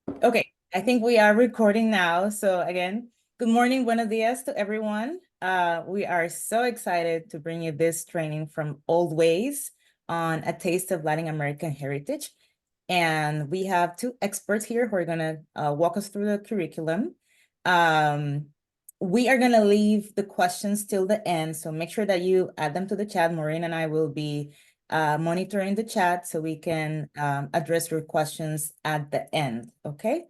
Okay, I think we are recording now. So again, good morning, buenos dias to everyone. We are so excited to bring you this training from Oldways on a taste of Latin American heritage. And we have two experts here who are gonna walk us through the curriculum. Um, we are gonna leave the questions till the end, so make sure that you add them to the chat. Maureen and I will be monitoring the chat so we can address your questions at the end, okay?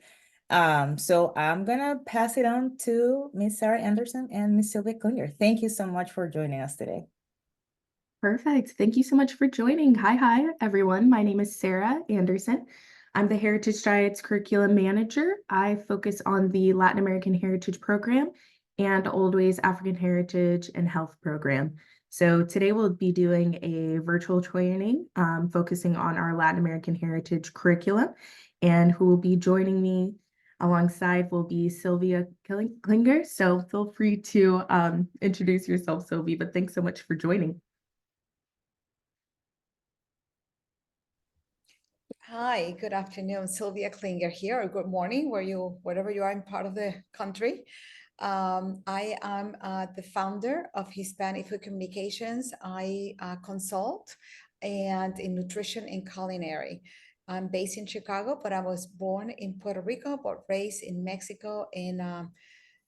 So I'm gonna pass it on to Miss Sarah Anderson and Miss Sylvia Klinger. Thank you so much for joining us today. Perfect. Thank you so much for joining. Hi, everyone. My name is Sarah Anderson. I'm the Heritage Diets Curriculum Manager. I focus on the Latin American Heritage Program and Old Ways African Heritage and Health Program. So today we'll be doing a virtual training focusing on our Latin American Heritage curriculum. And who will be joining me alongside will be Sylvia Klinger. So feel free to introduce yourself, Sylvie, but thanks so much for joining. Hi, good afternoon. Sylvia Klinger here, or good morning, wherever you are in part of the country. I am the founder of Hispanic Food Communications. I consult and in nutrition and culinary. I'm based in Chicago, but I was born in Puerto Rico, but raised in Mexico, in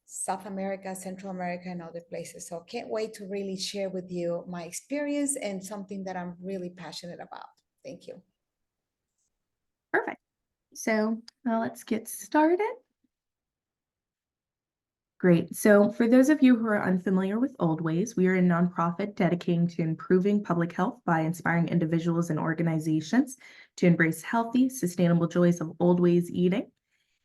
South America, Central America, and other places. So can't wait to really share with you my experience and something that I'm really passionate about. Thank you. Perfect. So let's get started. Great. So for those of you who are unfamiliar with Old Ways, we are a nonprofit dedicating to improving public health by inspiring individuals and organizations to embrace healthy, sustainable joys of old ways eating.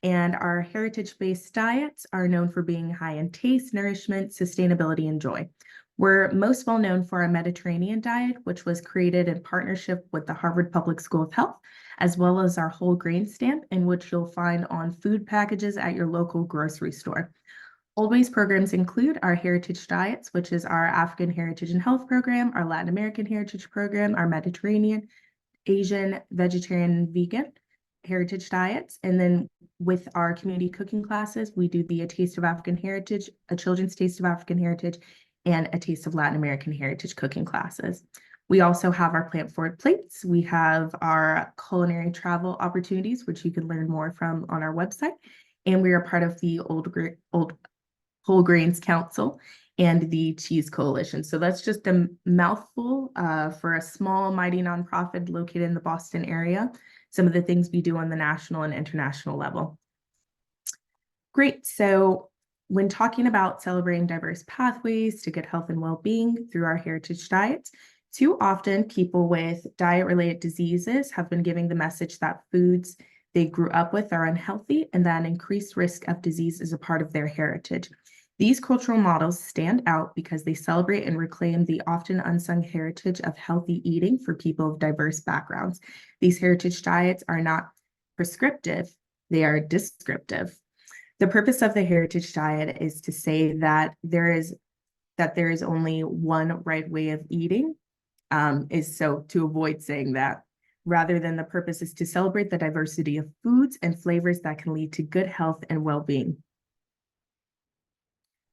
And our heritage-based diets are known for being high in taste, nourishment, sustainability, and joy. We're most well known for our Mediterranean diet, which was created in partnership with the Harvard Public School of Health, as well as our whole grain stamp, in which you'll find on food packages at your local grocery store. Old programs include our Heritage Diets, which is our African Heritage and Health Program, our Latin American Heritage Program, our Mediterranean, Asian, vegetarian, and vegan heritage diets. And then with our community cooking classes, we do the A Taste of African Heritage, a Children's Taste of African Heritage, and a Taste of Latin American Heritage cooking classes. We also have our plant forward plates. We have our culinary travel opportunities, which you can learn more from on our website. And we are part of the Old Whole Grains Council and the Cheese Coalition. So that's just a mouthful for a small, mighty nonprofit located in the Boston area. Some of the things we do on the national and international level. Great. So when talking about celebrating diverse pathways to good health and well-being through our heritage diets, too often people with diet-related diseases have been giving the message that foods they grew up with are unhealthy and that an increased risk of disease is a part of their heritage. These cultural models stand out because they celebrate and reclaim the often unsung heritage of healthy eating for people of diverse backgrounds. These heritage diets are not prescriptive, they are descriptive. The purpose of the heritage diet is to say that there is only one right way of eating, is so to avoid saying that, rather than the purpose is to celebrate the diversity of foods and flavors that can lead to good health and well-being.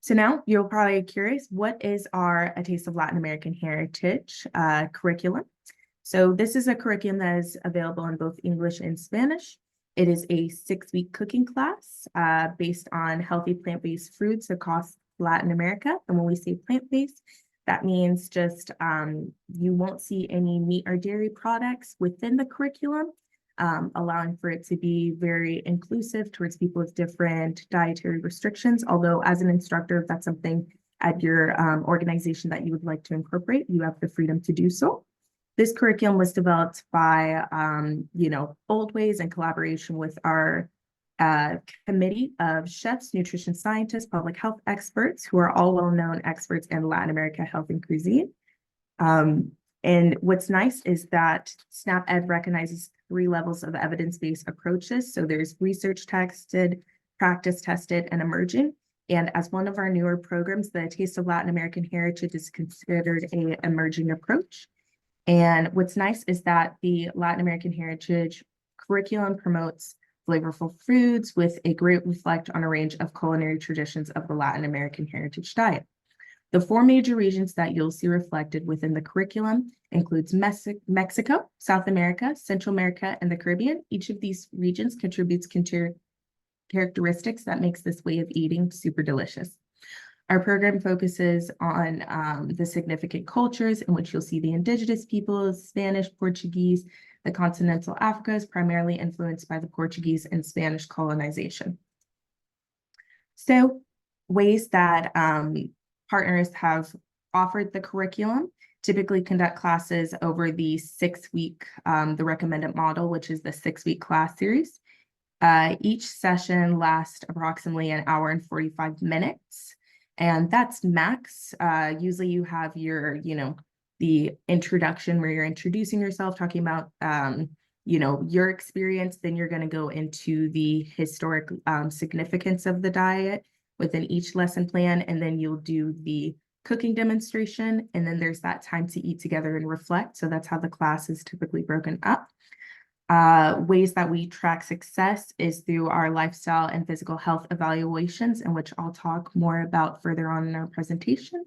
So now you're probably curious, what is our A Taste of Latin American Heritage curriculum? So this is a curriculum that is available in both English and Spanish. It is a 6-week cooking class based on healthy plant-based foods across Latin America. And when we say plant-based, that means just you won't see any meat or dairy products within the curriculum, allowing for it to be very inclusive towards people with different dietary restrictions. Although as an instructor, if that's something at your organization that you would like to incorporate, you have the freedom to do so. This curriculum was developed by, Old Ways in collaboration with our committee of chefs, nutrition scientists, public health experts, who are all well-known experts in Latin America health and cuisine. And what's nice is that SNAP-Ed recognizes 3 levels of evidence-based approaches. So there's research tested, practice tested, and emerging. And as one of our newer programs, the Taste of Latin American Heritage is considered an emerging approach. And what's nice is that the Latin American Heritage curriculum promotes flavorful foods with a great reflect on a range of culinary traditions of the Latin American heritage diet. The 4 major regions that you'll see reflected within the curriculum includes Mexico, South America, Central America, and the Caribbean. Each of these regions contributes characteristics that makes this way of eating super delicious. Our program focuses on the significant cultures in which you'll see the indigenous peoples, Spanish, Portuguese. The continental Africa is primarily influenced by the Portuguese and Spanish colonization. So ways that partners have offered the curriculum typically conduct classes over the 6-week, the recommended model, which is the 6-week class series. Each session lasts approximately an hour and 45 minutes, and that's max. Usually you have your, the introduction where you're introducing yourself, talking about, your experience. Then you're going to go into the historic significance of the diet within each lesson plan, and then you'll do the cooking demonstration, and then there's that time to eat together and reflect. So that's how the class is typically broken up. Ways that we track success is through our lifestyle and physical health evaluations, in which I'll talk more about further on in our presentation.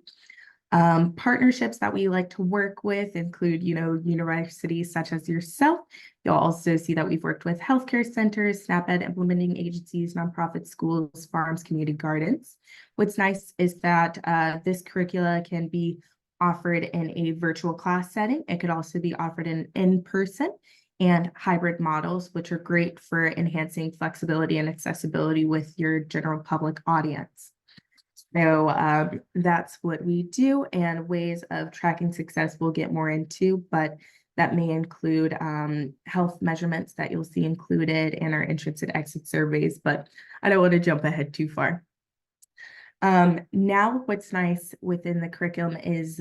Partnerships that we like to work with include, universities such as yourself. You'll also see that we've worked with healthcare centers, SNAP-Ed implementing agencies, nonprofit schools, farms, community gardens. What's nice is that this curricula can be offered in a virtual class setting. It could also be offered in person and hybrid models, which are great for enhancing flexibility and accessibility with your general public audience. So that's what we do, and ways of tracking success we'll get more into, but that may include health measurements that you'll see included in our entrance and exit surveys, but I don't want to jump ahead too far. Now what's nice within the curriculum is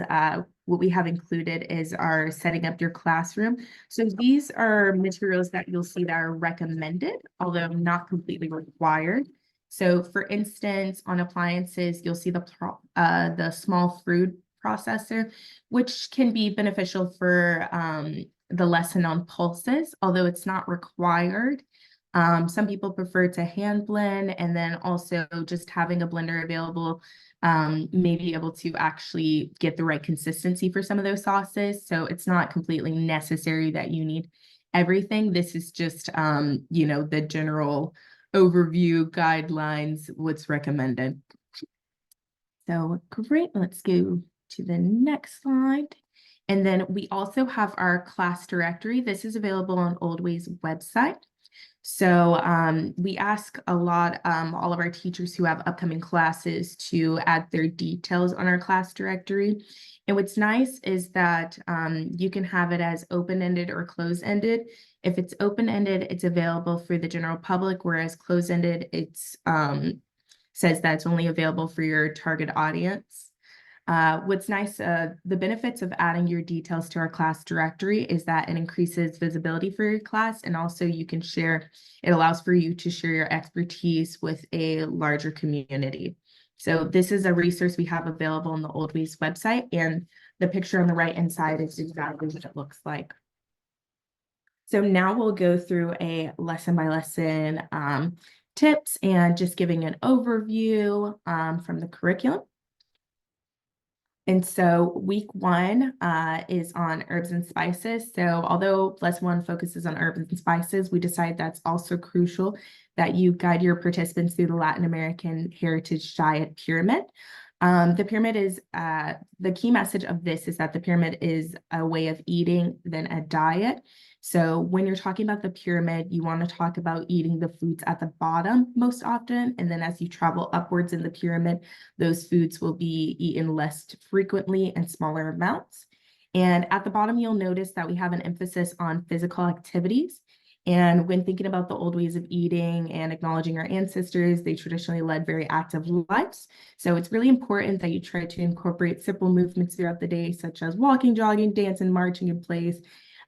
what we have included is our setting up your classroom. So these are materials that you'll see that are recommended, although not completely required. So for instance, on appliances, you'll see the small food processor, which can be beneficial for the lesson on pulses, although it's not required. Some people prefer to hand blend, and then also just having a blender available may be able to actually get the right consistency for some of those sauces. So it's not completely necessary that you need everything. This is just, the general overview guidelines, what's recommended. So great, let's go to the next slide. And then we also have our class directory. This is available on Oldways website. So we ask a lot, all of our teachers who have upcoming classes to add their details on our class directory. And what's nice is that you can have it as open-ended or closed-ended. If it's open-ended, it's available for the general public, whereas closed-ended, it's says that it's only available for your target audience. What's nice, the benefits of adding your details to our class directory is that it increases visibility for your class, and also you can share, it allows for you to share your expertise with a larger community. So this is a resource we have available on the Oldways website, and the picture on the right-hand side is exactly what it looks like. So now we'll go through a lesson-by-lesson tips and just giving an overview from the curriculum. And so week 1 is on herbs and spices. So although lesson 1 focuses on herbs and spices, we decide that's also crucial that you guide your participants through the Latin American heritage diet pyramid. The pyramid is, the key message of this is that the pyramid is a way of eating than a diet. So when you're talking about the pyramid, you want to talk about eating the foods at the bottom most often. And then as you travel upwards in the pyramid, those foods will be eaten less frequently and smaller amounts. And at the bottom, you'll notice that we have an emphasis on physical activities. And when thinking about the old ways of eating and acknowledging our ancestors, they traditionally led very active lives. So it's really important that you try to incorporate simple movements throughout the day, such as walking, jogging, dancing, marching in place.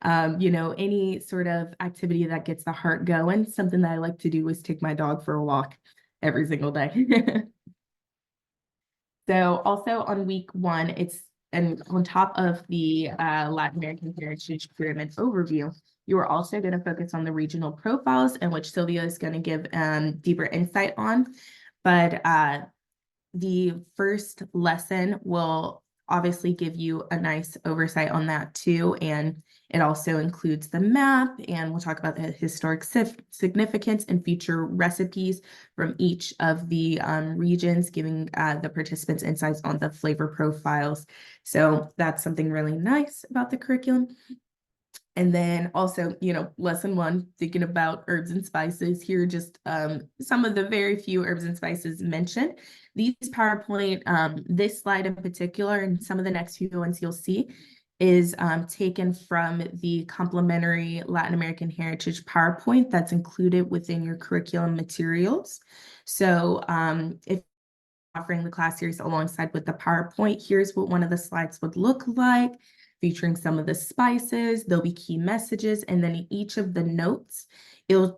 Any sort of activity that gets the heart going. Something that I like to do is take my dog for a walk every single day. So also on week 1, it's and on top of the Latin American Heritage Pyramid overview, you are also going to focus on the regional profiles, in which Sylvia is going to give deeper insight on. But the first lesson will obviously give you a nice oversight on that too. And it also includes the map, and we'll talk about the historic significance and future recipes from each of the regions, giving the participants insights on the flavor profiles. So that's something really nice about the curriculum. And then also, lesson 1, thinking about herbs and spices. Here are just some of the very few herbs and spices mentioned. These PowerPoint, this slide in particular, and some of the next few ones you'll see, is taken from the complementary Latin American Heritage PowerPoint that's included within your curriculum materials. So if offering the class series alongside with the PowerPoint, here's what one of the slides would look like, featuring some of the spices. There'll be key messages, and then in each of the notes, it'll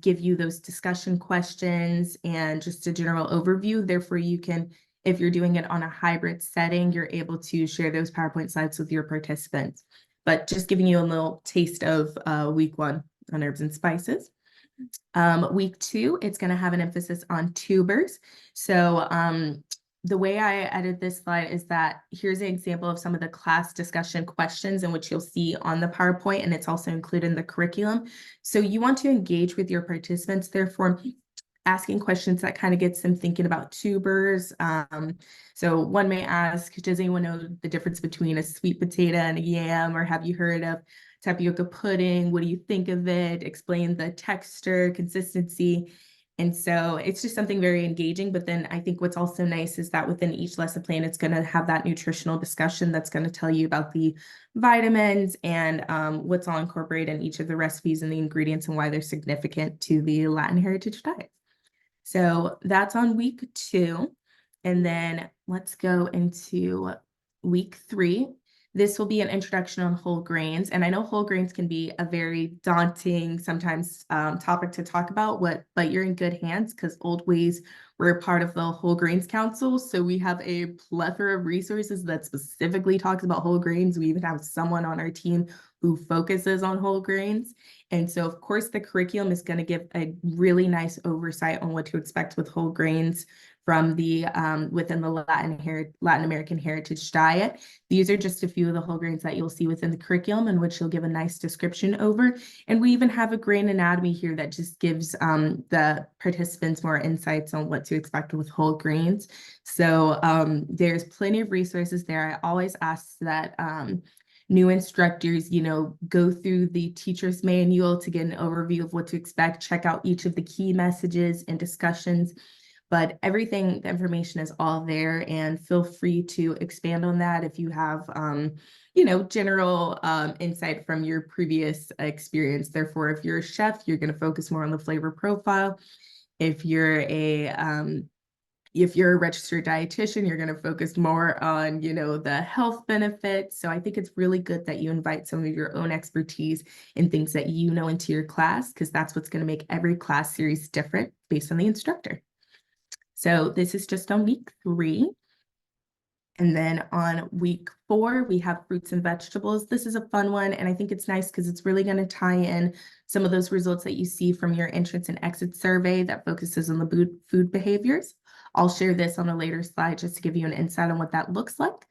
give you those discussion questions and just a general overview. Therefore, you can, if you're doing it on a hybrid setting, you're able to share those PowerPoint slides with your participants. But just giving you a little taste of week 1 on herbs and spices. Week 2, it's going to have an emphasis on tubers. So the way I edit this slide is that here's an example of some of the class discussion questions in which you'll see on the PowerPoint, and it's also included in the curriculum. So you want to engage with your participants, therefore asking questions that kind of gets them thinking about tubers. So one may ask, does anyone know the difference between a sweet potato and a yam? Or have you heard of tapioca pudding? What do you think of it? Explain the texture, consistency. And so it's just something very engaging. But then I think what's also nice is that within each lesson plan, it's going to have that nutritional discussion that's going to tell you about the vitamins and what's all incorporated in each of the recipes and the ingredients and why they're significant to the Latin heritage diet. So that's on week 2. And then let's go into week 3. This will be an introduction on whole grains. And I know whole grains can be a very daunting, sometimes topic to talk about, but you're in good hands because Oldways, we're a part of the Whole Grains Council. So we have a plethora of resources that specifically talks about whole grains. We even have someone on our team who focuses on whole grains. And so, of course, the curriculum is going to give a really nice oversight on what to expect with whole grains from the within the Latin American heritage diet. These are just a few of the whole grains that you'll see within the curriculum, in which you'll give a nice description over. And we even have a grain anatomy here that just gives the participants more insights on what to expect with whole grains. So there's plenty of resources there. I always ask that new instructors, go through the teacher's manual to get an overview of what to expect, check out each of the key messages and discussions. But everything, the information is all there, and feel free to expand on that if you have, general insight from your previous experience. Therefore, if you're a chef, you're going to focus more on the flavor profile. If you're a registered dietitian, you're going to focus more on, the health benefits. So I think it's really good that you invite some of your own expertise in things that into your class, because that's what's going to make every class series different based on the instructor. So this is just on week 3. And then on week 4, we have fruits and vegetables. This is a fun one, and I think it's nice because it's really going to tie in some of those results that you see from your entrance and exit survey that focuses on the food behaviors. I'll share this on a later slide just to give you an insight on what that looks like.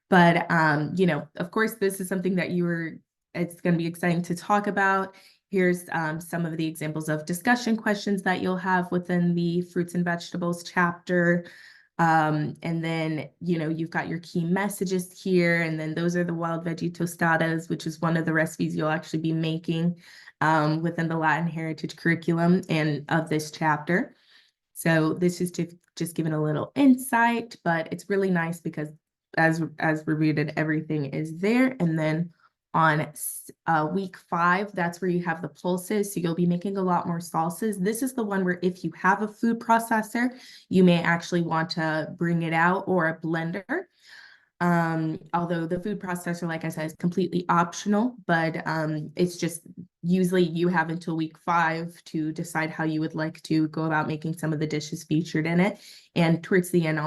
But, of course, this is something that it's going to be exciting to talk about. Here's some of the examples of discussion questions that you'll have within the fruits and vegetables chapter. And then, you've got your key messages here, and then those are the wild veggie tostadas, which is one of the recipes you'll actually be making within the Latin heritage curriculum and of this chapter. So this is just giving a little insight, but it's really nice because as reviewed, everything is there. And then on week 5, that's where you have the pulses. So you'll be making a lot more salsas. This is the one where if you have a food processor, you may actually want to bring it out, or a blender. Although the food processor, like I said, is completely optional, but it's just usually you have until week 5 to decide how you would like to go about making some of the dishes featured in it. And towards the end,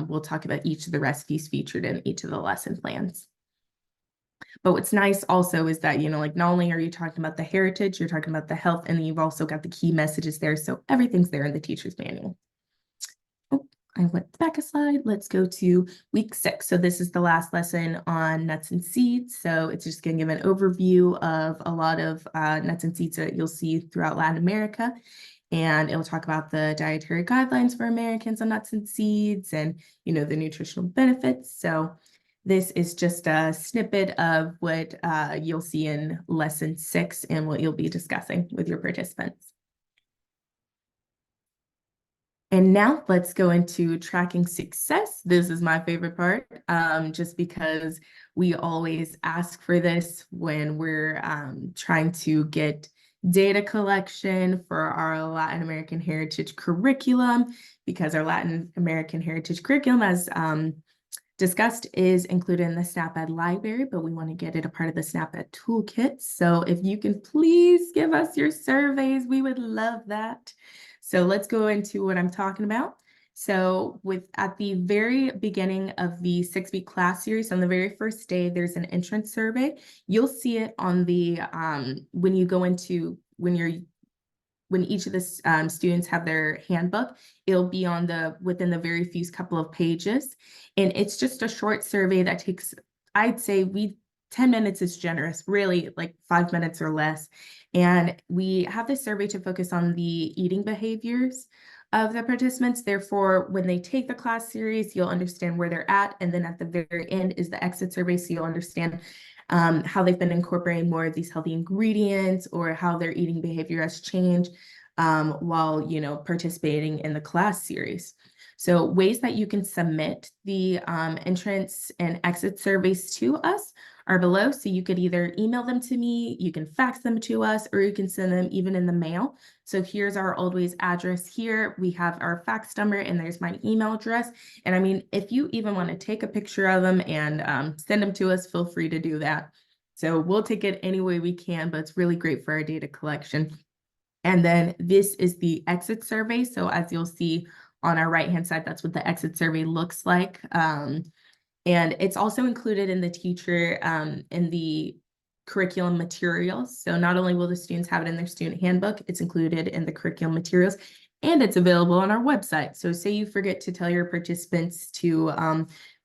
we'll talk about each of the recipes featured in each of the lesson plans. But what's nice also is that, like not only are you talking about the heritage, you're talking about the health, and you've also got the key messages there. So everything's there in the teacher's manual. Oh, I went back a slide. Let's go to week 6. So this is the last lesson on nuts and seeds. So it's just going to give an overview of a lot of nuts and seeds that you'll see throughout Latin America. And it'll talk about the dietary guidelines for Americans on nuts and seeds and, the nutritional benefits. So this is just a snippet of what you'll see in lesson 6 and what you'll be discussing with your participants. And now let's go into tracking success. This is my favorite part, just because we always ask for this when we're trying to get data collection for our Latin American Heritage curriculum, because our Latin American Heritage curriculum, as discussed, is included in the SNAP-Ed library, but we want to get it a part of the SNAP-Ed toolkit. So if you can please give us your surveys, we would love that. So let's go into what I'm talking about. So at the very beginning of the 6-week class series, on the very first day, there's an entrance survey. You'll see it on the, when each of the students have their handbook, it'll be within the very few couple of pages. And it's just a short survey that takes, I'd say 10 minutes is generous, really like 5 minutes or less. And we have this survey to focus on the eating behaviors of the participants. Therefore, when they take the class series, you'll understand where they're at. And then at the very end is the exit survey. So you'll understand how they've been incorporating more of these healthy ingredients or how their eating behavior has changed while, participating in the class series. So ways that you can submit the entrance and exit surveys to us are below. So you could either email them to me, you can fax them to us, or you can send them even in the mail. So here's our Oldways address here. We have our fax number and there's my email address. And I mean, if you even want to take a picture of them and send them to us, feel free to do that. So we'll take it any way we can, but it's really great for our data collection. And then this is the exit survey. So as you'll see on our right-hand side, that's what the exit survey looks like. And it's also included in the teacher in the curriculum materials. So not only will the students have it in their student handbook, it's included in the curriculum materials, and it's available on our website. So say you forget to tell your participants to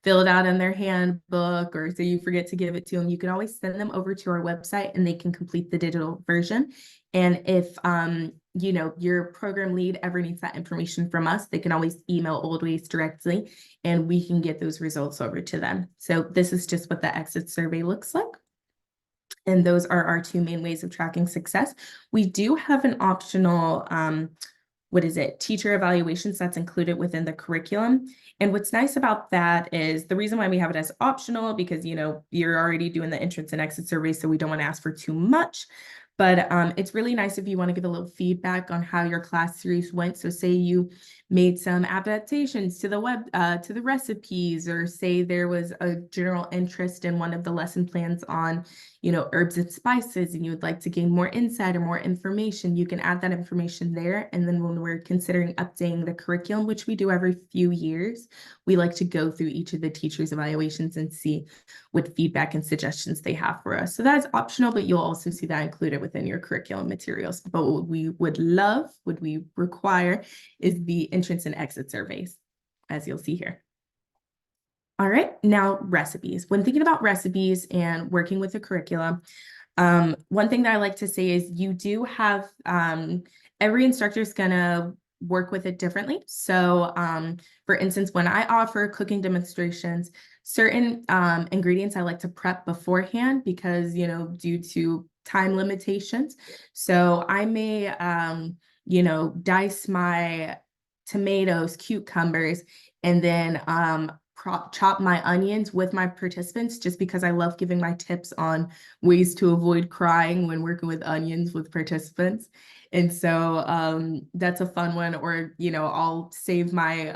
fill it out in their handbook, or say you forget to give it to them, you can always send them over to our website and they can complete the digital version. And if your program lead ever needs that information from us, they can always email Oldways directly and we can get those results over to them. So this is just what the exit survey looks like. And those are our 2 main ways of tracking success. We do have an optional teacher evaluations that's included within the curriculum. And what's nice about that is the reason why we have it as optional, because, you're already doing the entrance and exit survey, so we don't want to ask for too much. But it's really nice if you want to give a little feedback on how your class series went. So say you made some adaptations to the recipes, or say there was a general interest in one of the lesson plans on, herbs and spices, and you would like to gain more insight or more information, you can add that information there. And then when we're considering updating the curriculum, which we do every few years, we like to go through each of the teachers' evaluations and see what feedback and suggestions they have for us. So that is optional, but you'll also see that included within your curriculum materials. But what we require is the entrance and exit surveys, as you'll see here. All right, now recipes. When thinking about recipes and working with the curriculum, one thing that I like to say is you do have, every instructor is gonna work with it differently. So for instance, when I offer cooking demonstrations, certain ingredients I like to prep beforehand because, due to time limitations. So I may, dice my tomatoes, cucumbers, and then chop my onions with my participants, just because I love giving my tips on ways to avoid crying when working with onions with participants. And so that's a fun one. Or, you know, I'll save my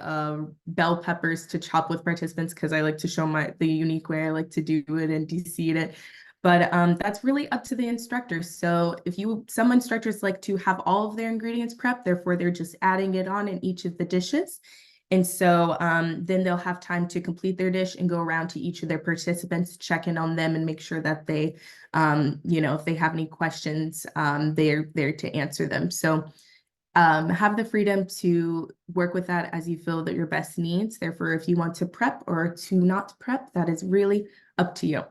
bell peppers to chop with participants because I like to show the unique way I like to do it and de-seed it. But that's really up to the instructor. So if some instructors like to have all of their ingredients prepped, therefore they're just adding it on in each of the dishes. And so then they'll have time to complete their dish and go around to each of their participants, check in on them and make sure that they, you know, if they have any questions, they're there to answer them. So have the freedom to work with that as you feel that your best needs. Therefore, if you want to prep or to not prep, that is really up to you.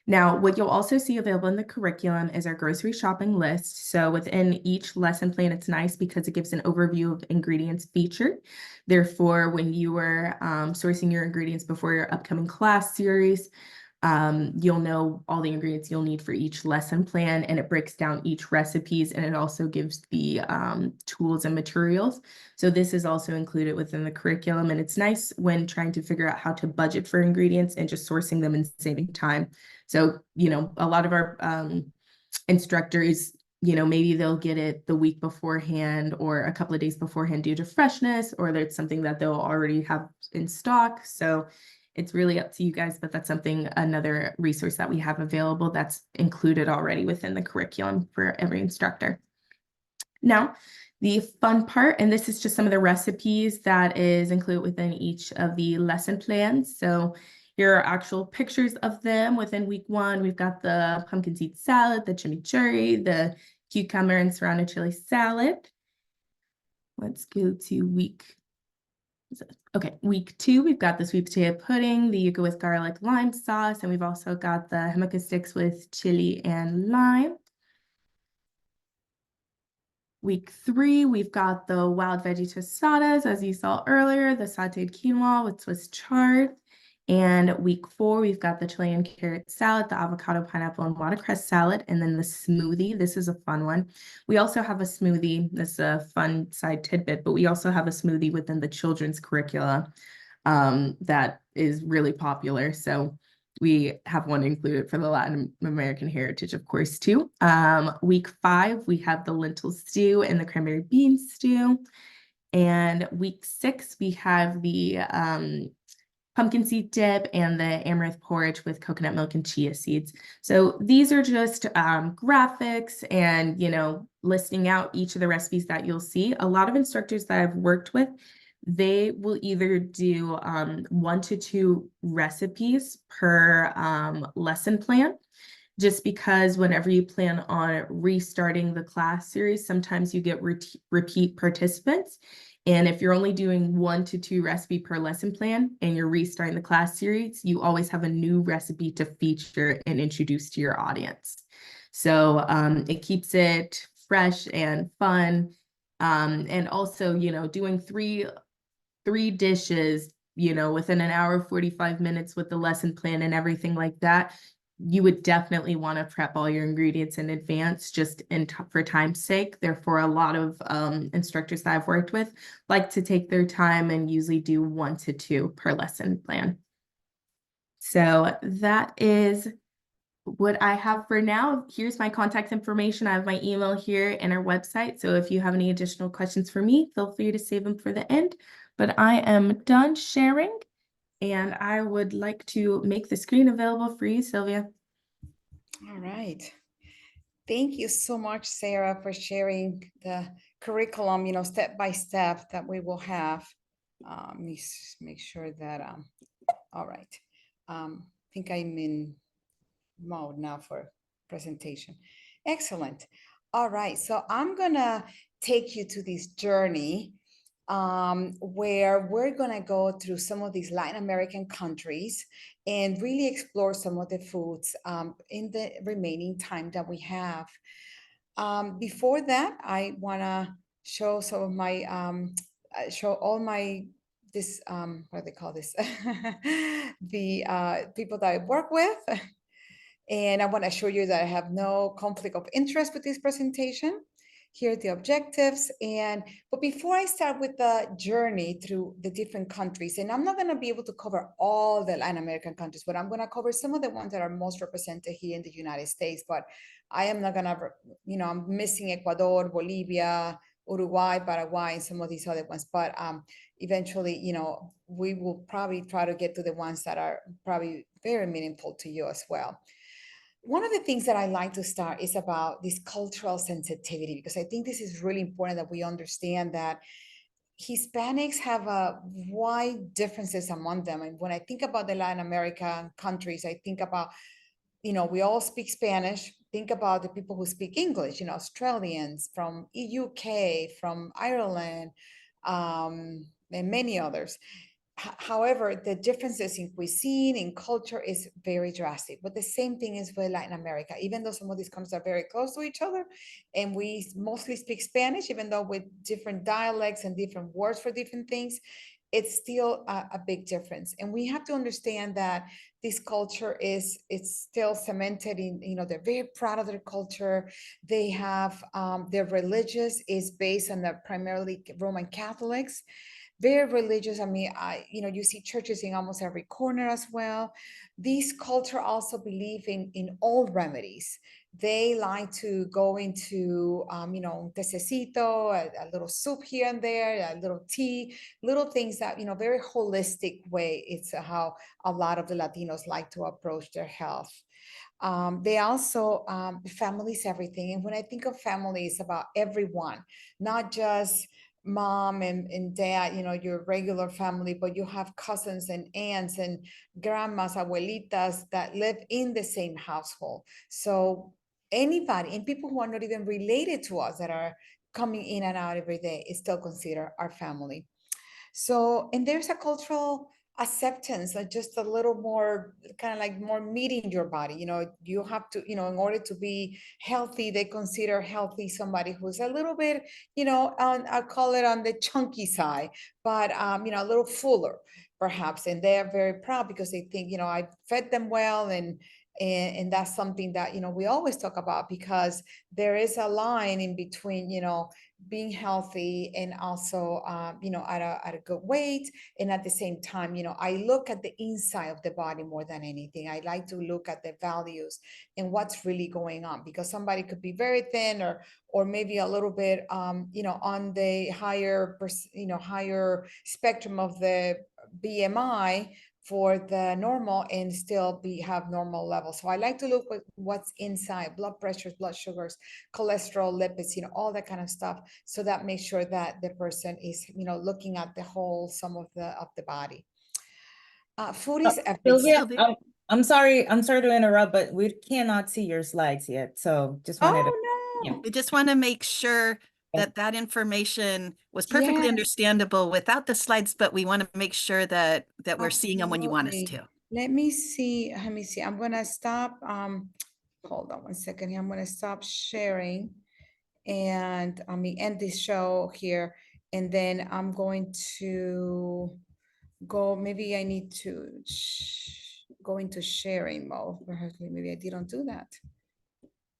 Now, what you'll also see available in the curriculum is our grocery shopping list. So within each lesson plan, it's nice because it gives an overview of ingredients featured. Therefore, when you are sourcing your ingredients before your upcoming class series, you'll know all the ingredients you'll need for each lesson plan, and it breaks down each recipes, and it also gives the tools and materials. So this is also included within the curriculum, and it's nice when trying to figure out how to budget for ingredients and just sourcing them and saving time. So, you know, a lot of our instructors, you know, maybe they'll get it the week beforehand or a couple of days beforehand due to freshness, or there's something that they'll already have in stock. So it's really up to you guys, but that's another resource that we have available that's included already within the curriculum for every instructor. Now, the fun part, and this is just some of the recipes that is included within each of the lesson plans. So here are actual pictures of them. Within week 1, we've got the pumpkin seed salad, the chimichurri, the cucumber and serrano chili salad. Let's go to week 2, we've got the sweet potato pudding, the yuca with garlic lime sauce, and we've also got the jamaica sticks with chili and lime. Week 3, we've got the wild veggie tostadas, as you saw earlier, the sauteed quinoa with Swiss chard. And week 4, we've got the Chilean carrot salad, the avocado, pineapple, and watercress salad, and then the smoothie. This is a fun one. We also have a smoothie. This is a fun side tidbit, but we also have a smoothie within the children's curricula that is really popular. So we have one included for the Latin American heritage, of course, too. Week 5, we have the lentil stew and the cranberry bean stew. And week 6, we have the pumpkin seed dip and the amaranth porridge with coconut milk and chia seeds. So these are just graphics and, you know, listing out each of the recipes that you'll see. A lot of instructors that I've worked with, they will either do 1 to 2 recipes per lesson plan, just because whenever you plan on restarting the class series, sometimes you get repeat participants. And if you're only doing 1 to 2 recipe per lesson plan and you're restarting the class series, you always have a new recipe to feature and introduce to your audience. So it keeps it fresh and fun. And also, you know, doing three dishes, you know, within an hour, 45 minutes with the lesson plan and everything like that, you would definitely want to prep all your ingredients in advance, just for time's sake. Therefore, a lot of instructors that I've worked with like to take their time and usually do 1 to 2 per lesson plan. So that is what I have for now. Here's my contact information. I have my email here and our website. So if you have any additional questions for me, feel free to save them for the end. But I am done sharing, and I would like to make the screen available for you, Sylvia. All right. Thank you so much, Sarah, for sharing the curriculum, you know, step by step that we will have. Let me make sure that, all right. I think I'm in mode now for presentation. Excellent. All right. So I'm going to take you to this journey where we're going to go through some of these Latin American countries and really explore some of the foods in the remaining time that we have. Before that, I want to show some of my, show all my, this, what do they call this? The people that I work with. And I want to assure you that I have no conflict of interest with this presentation. here are the objectives. But before I start with the journey through the different countries, and I'm not going to be able to cover all the Latin American countries, but I'm going to cover some of the ones that are most represented here in the United States. But I am not going to, I'm missing Ecuador, Bolivia, Uruguay, Paraguay, and some of these other ones. But eventually, we will probably try to get to the ones that are probably very meaningful to you as well. One of the things that I like to start is about this cultural sensitivity, because I think this is really important that we understand that Hispanics have wide differences among them. And when I think about the Latin American countries, I think about, we all speak Spanish. Think about the people who speak English, Australians from UK, from Ireland, and many others. However, the differences in cuisine, in culture is very drastic. But the same thing is with Latin America. Even though some of these countries are very close to each other, and we mostly speak Spanish, even though with different dialects and different words for different things, it's still a big difference. And we have to understand that this culture it's still cemented in, they're very proud of their culture. They have, their religious is based on the primarily Roman Catholics. Very religious. I mean, you see churches in almost every corner as well. These culture also believe in old remedies. They like to go into, tececito, a little soup here and there, a little tea, little things that, very holistic way. It's how a lot of the Latinos like to approach their health. They also, families, everything. And when I think of family, it's about everyone, not just mom and dad, your regular family, but you have cousins and aunts and grandmas, abuelitas that live in the same household. So anybody, and people who are not even related to us that are coming in and out every day is still considered our family. So, and there's a cultural acceptance, like just a little more kind of like more meeting your body. You have to, in order to be healthy, they consider healthy somebody who's a little bit, I'll call it on the chunky side, but, a little fuller perhaps. And they're very proud because they think, I fed them well. And that's something that, we always talk about, because there is a line in between, being healthy and also, at a good weight. And at the same time, I look at the inside of the body more than anything. I like to look at the values and what's really going on, because somebody could be very thin or maybe a little bit, on the higher, higher spectrum of the BMI for the normal and still have normal levels. So I like to look at what's inside: blood pressures, blood sugars, cholesterol, lipids, all that kind of stuff. So that makes sure that the person is, looking at the whole sum of the body. Food is everything. Sylvia, I'm sorry to interrupt, but we cannot see your slides yet. So just wanted to. No. We just want to make sure that information was perfectly understandable without the slides, but we want to make sure that we're seeing them when you want us to. Let me see. I'm going to stop. Hold on one second here. I'm going to stop sharing, and end this show here. And then I'm going to go. Maybe I need to go into sharing mode. Maybe I didn't do that.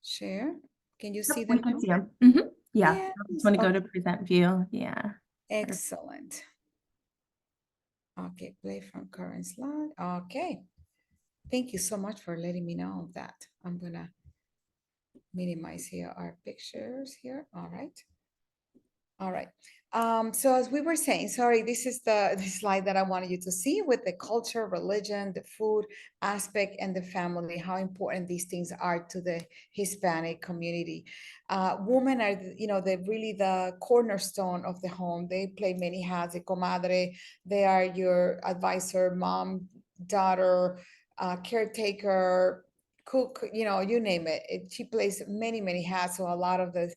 Share. Can you see them? We can see them. Yeah. Yes. I just want to go to present view. Yeah. Excellent. Okay, play from current slide. Okay. Thank you so much for letting me know of that. I'm gonna minimize here our pictures here. All right. All right. So as we were saying, sorry, this is the slide that I wanted you to see, with the culture, religion, the food aspect, and the family, how important these things are to the Hispanic community. Women are, they're really the cornerstone of the home. They play many hats. A comadre, they are your advisor, mom, daughter, caretaker, cook, you name it. She plays many, many hats. So a lot of the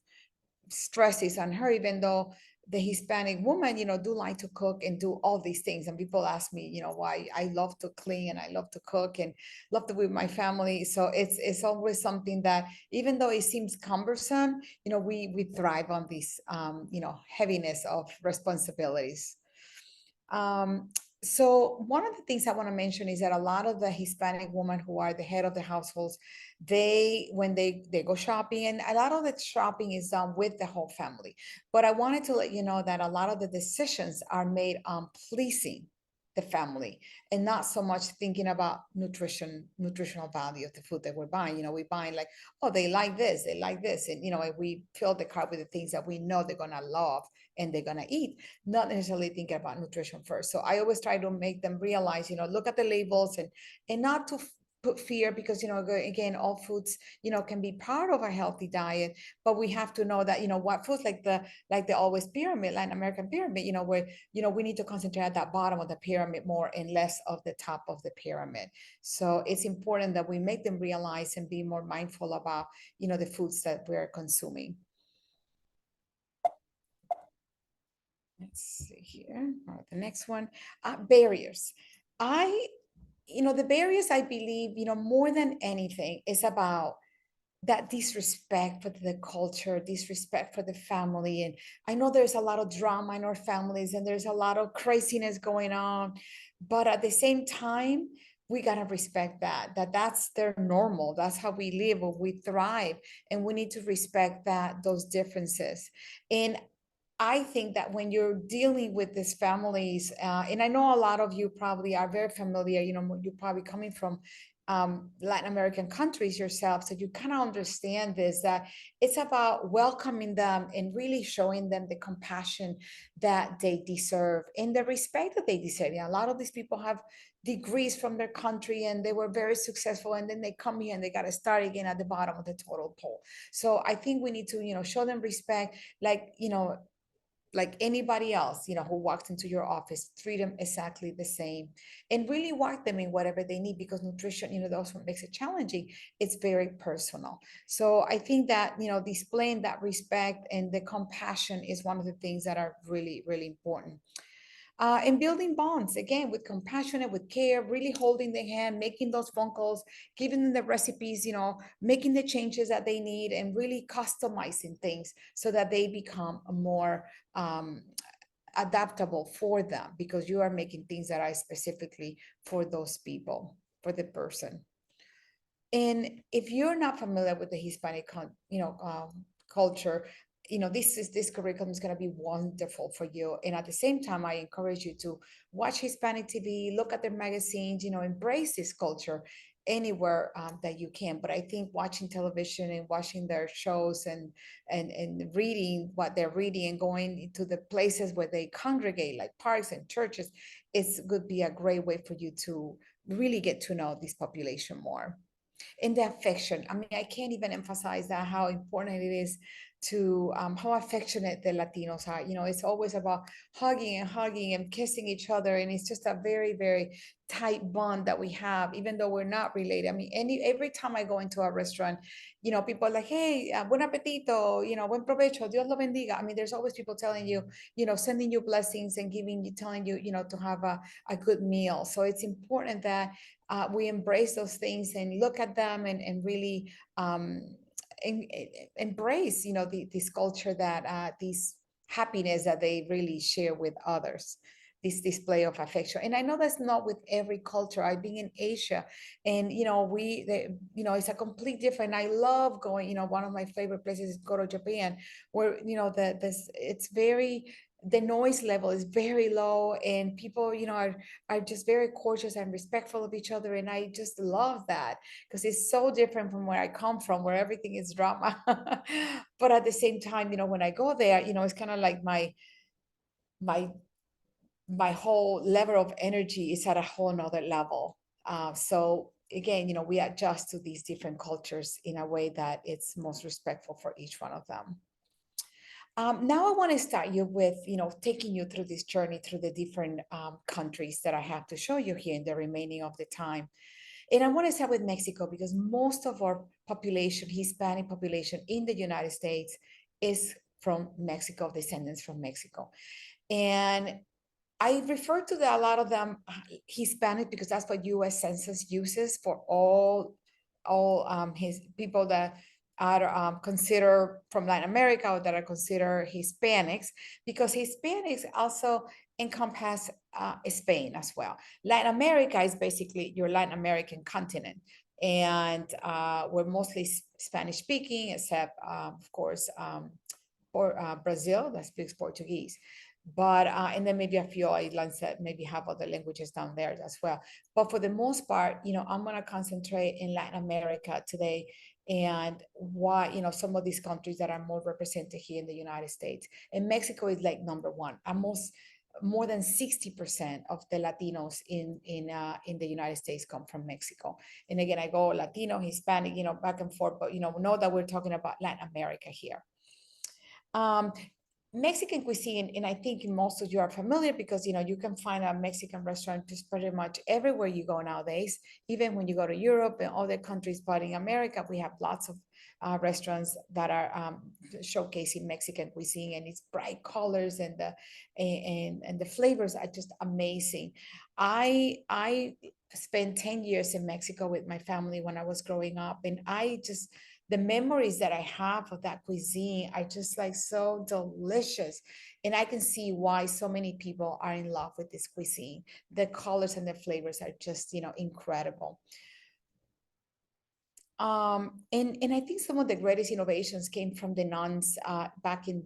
stress is on her, even though the Hispanic woman, do like to cook and do all these things. And people ask me, why I love to clean and I love to cook and love to be with my family. So it's always something that, even though it seems cumbersome, we thrive on this, heaviness of responsibilities. So one of the things I want to mention is that a lot of the Hispanic women who are the head of the households, when they go shopping, and a lot of the shopping is done with the whole family. But I wanted to let you know that a lot of the decisions are made on pleasing the family and not so much thinking about nutritional value of the food that we're buying. We're buying like, oh, they like this, and we fill the cart with the things that we know they're gonna love and they're gonna eat, not necessarily thinking about nutrition first. So I always try to make them realize, look at the labels and not to put fear, because again, all foods can be part of a healthy diet, but we have to know that what foods, like the always pyramid, Latin American pyramid, where we need to concentrate at that bottom of the pyramid more and less of the top of the pyramid. So it's important that we make them realize and be more mindful about the foods that we're consuming. Let's see here. The next one, barriers. The barriers, I believe, more than anything, is about that disrespect for the culture, disrespect for the family. And I know there's a lot of drama in our families and there's a lot of craziness going on, but at the same time, we gotta respect that's their normal. That's how we live or we thrive, and we need to respect those differences. And I think that when you're dealing with these families, and I know a lot of you probably are very familiar, you're probably coming from Latin American countries yourself, so you kind of understand this, that it's about welcoming them and really showing them the compassion that they deserve and the respect that they deserve. A lot of these people have degrees from their country and they were very successful, and then they come here and they got to start again at the bottom of the total pole. So I think we need to, show them respect, like anybody else, who walks into your office, treat them exactly the same and really work them in whatever they need, because nutrition, that's what makes it challenging. It's very personal. So I think that, displaying that respect and the compassion is one of the things that are really, really important. And building bonds, again, with compassion and with care, really holding their hand, making those phone calls, giving them the recipes, making the changes that they need, and really customizing things so that they become more adaptable for them, because you are making things that are specifically for those people, for the person. And if you're not familiar with the Hispanic, culture, this curriculum is going to be wonderful for you. And at the same time, I encourage you to watch Hispanic TV, look at their magazines, embrace this culture anywhere that you can. But I think watching television and watching their shows and reading what they're reading and going to the places where they congregate, like parks and churches, would be a great way for you to really get to know this population more. And the affection, I mean, I can't even emphasize that, how important it is to how affectionate the Latinos are. It's always about hugging and kissing each other, and it's just a very, very tight bond that we have, even though we're not related. I mean, every time I go into a restaurant, people are like, hey, buen apetito, buen provecho, Dios lo bendiga. I mean, there's always people telling you, sending you blessings and telling you, to have a good meal. So it's important that we embrace those things and look at them and really embrace, this culture, that this happiness that they really share with others, this display of affection. And I know that's not with every culture. I've been in Asia, and it's a complete different. I love going. One of my favorite places is go to Japan, where it's very, the noise level is very low, and people are just very cautious and respectful of each other, and I just love that, because it's so different from where I come from, where everything is drama. But at the same time, when I go there, it's kind of like my whole level of energy is at a whole nother level. So again, we adjust to these different cultures in a way that it's most respectful for each one of them. Now I want to start you with, taking you through this journey through the different countries that I have to show you here in the remaining of the time. And I want to start with Mexico, because most of our population, Hispanic population in the United States, is from Mexico, descendants from Mexico. And I refer to a lot of them Hispanic, because that's what U.S. Census uses for all his people that are considered from Latin America or that are considered Hispanics, because Hispanics also encompass Spain as well. Latin America is basically your Latin American continent, and we're mostly Spanish speaking, except of course Brazil that speaks Portuguese. But and then maybe a few islands that maybe have other languages down there as well. But for the most part, I'm going to concentrate in Latin America today, and why, some of these countries that are more represented here in the United States. And Mexico is like number one. Almost more than 60% of the Latinos in the United States come from Mexico. And again, I go Latino, Hispanic, back and forth, but know that we're talking about Latin America here. Mexican cuisine, and I think most of you are familiar because you can find a Mexican restaurant just pretty much everywhere you go nowadays, even when you go to Europe and other countries. But in America, we have lots of restaurants that are showcasing Mexican cuisine, and it's bright colors, and the flavors are just amazing. I spent 10 years in Mexico with my family when I was growing up, and the memories that I have of that cuisine are just like so delicious. And I can see why so many people are in love with this cuisine. The colors and the flavors are just, incredible. And I think some of the greatest innovations came from the nuns back in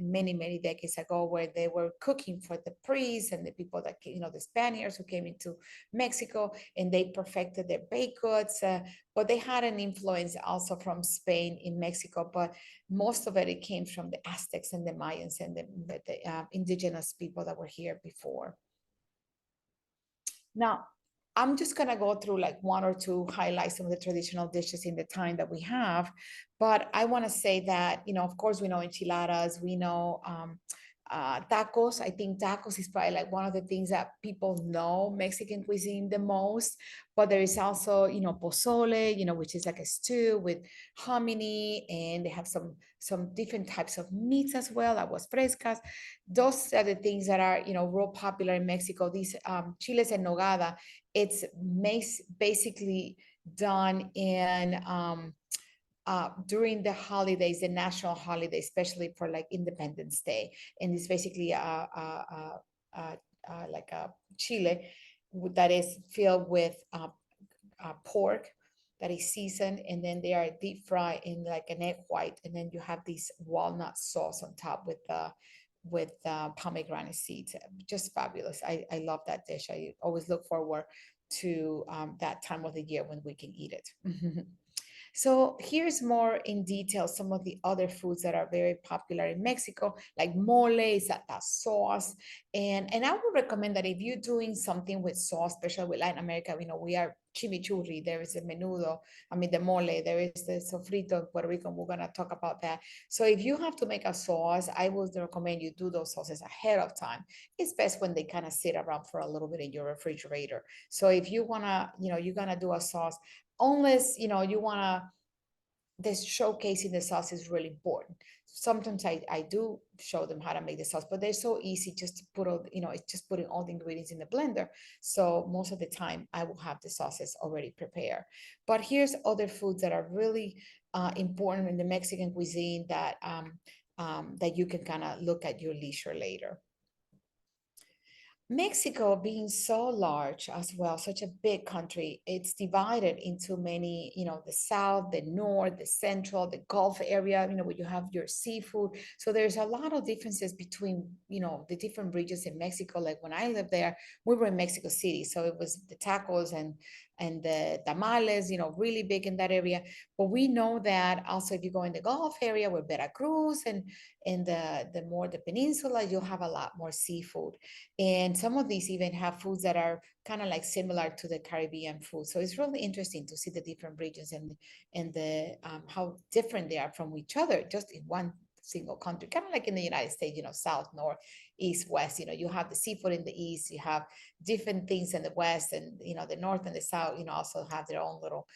many decades ago, where they were cooking for the priests and the people that, the Spaniards who came into Mexico, and they perfected their baked goods. But they had an influence also from Spain in Mexico, but most of it came from the Aztecs and the Mayans and the indigenous people that were here before. Now, I'm just going to go through like one or two highlights some of the traditional dishes in the time that we have. But I want to say that, of course, we know enchiladas, we know tacos. I think tacos is probably like one of the things that people know Mexican cuisine the most. But there is also, pozole, which is like a stew with hominy, and they have some different types of meats as well, aguas frescas. Those are the things that are, real popular in Mexico. These chiles en nogada, it's basically done in during the holidays, the national holidays, especially for like Independence Day. And it's basically like a chile that is filled with pork that is seasoned, and then they are deep fried in like an egg white, and then you have this walnut sauce on top with pomegranate seeds. Just fabulous. I love that dish. I always look forward to that time of the year when we can eat it. So here's more in detail some of the other foods that are very popular in Mexico, like mole, is that sauce. And I would recommend that if you're doing something with sauce, especially with Latin America, we are chimichurri, there is a menudo, the mole, there is the sofrito in Puerto Rico, we're going to talk about that. So if you have to make a sauce, I would recommend you do those sauces ahead of time. It's best when they kind of sit around for a little bit in your refrigerator. So if you want to, you're going to do a sauce, unless, you want to, this showcasing the sauce is really important. Sometimes I do show them how to make the sauce, but they're so easy just to put all, it's just putting all the ingredients in the blender. So most of the time I will have the sauces already prepared. But here's other foods that are really important in the Mexican cuisine that, that you can kind of look at your leisure later. Mexico being so large as well, such a big country, it's divided into many, the south, the north, the central, the Gulf area, where you have your seafood. So there's a lot of differences between, the different regions in Mexico. Like when I lived there, we were in Mexico City. So it was the tacos and the tamales, really big in that area. But we know that also if you go in the Gulf area where Veracruz and the more the peninsula, you'll have a lot more seafood. And some of these even have foods that are kind of like similar to the Caribbean food. So it's really interesting to see the different regions and the how different they are from each other, just in one single country, kind of like in the United States, south, north, east, west. You have the seafood in the east, you have different things in the west, and the north and the south also have their own little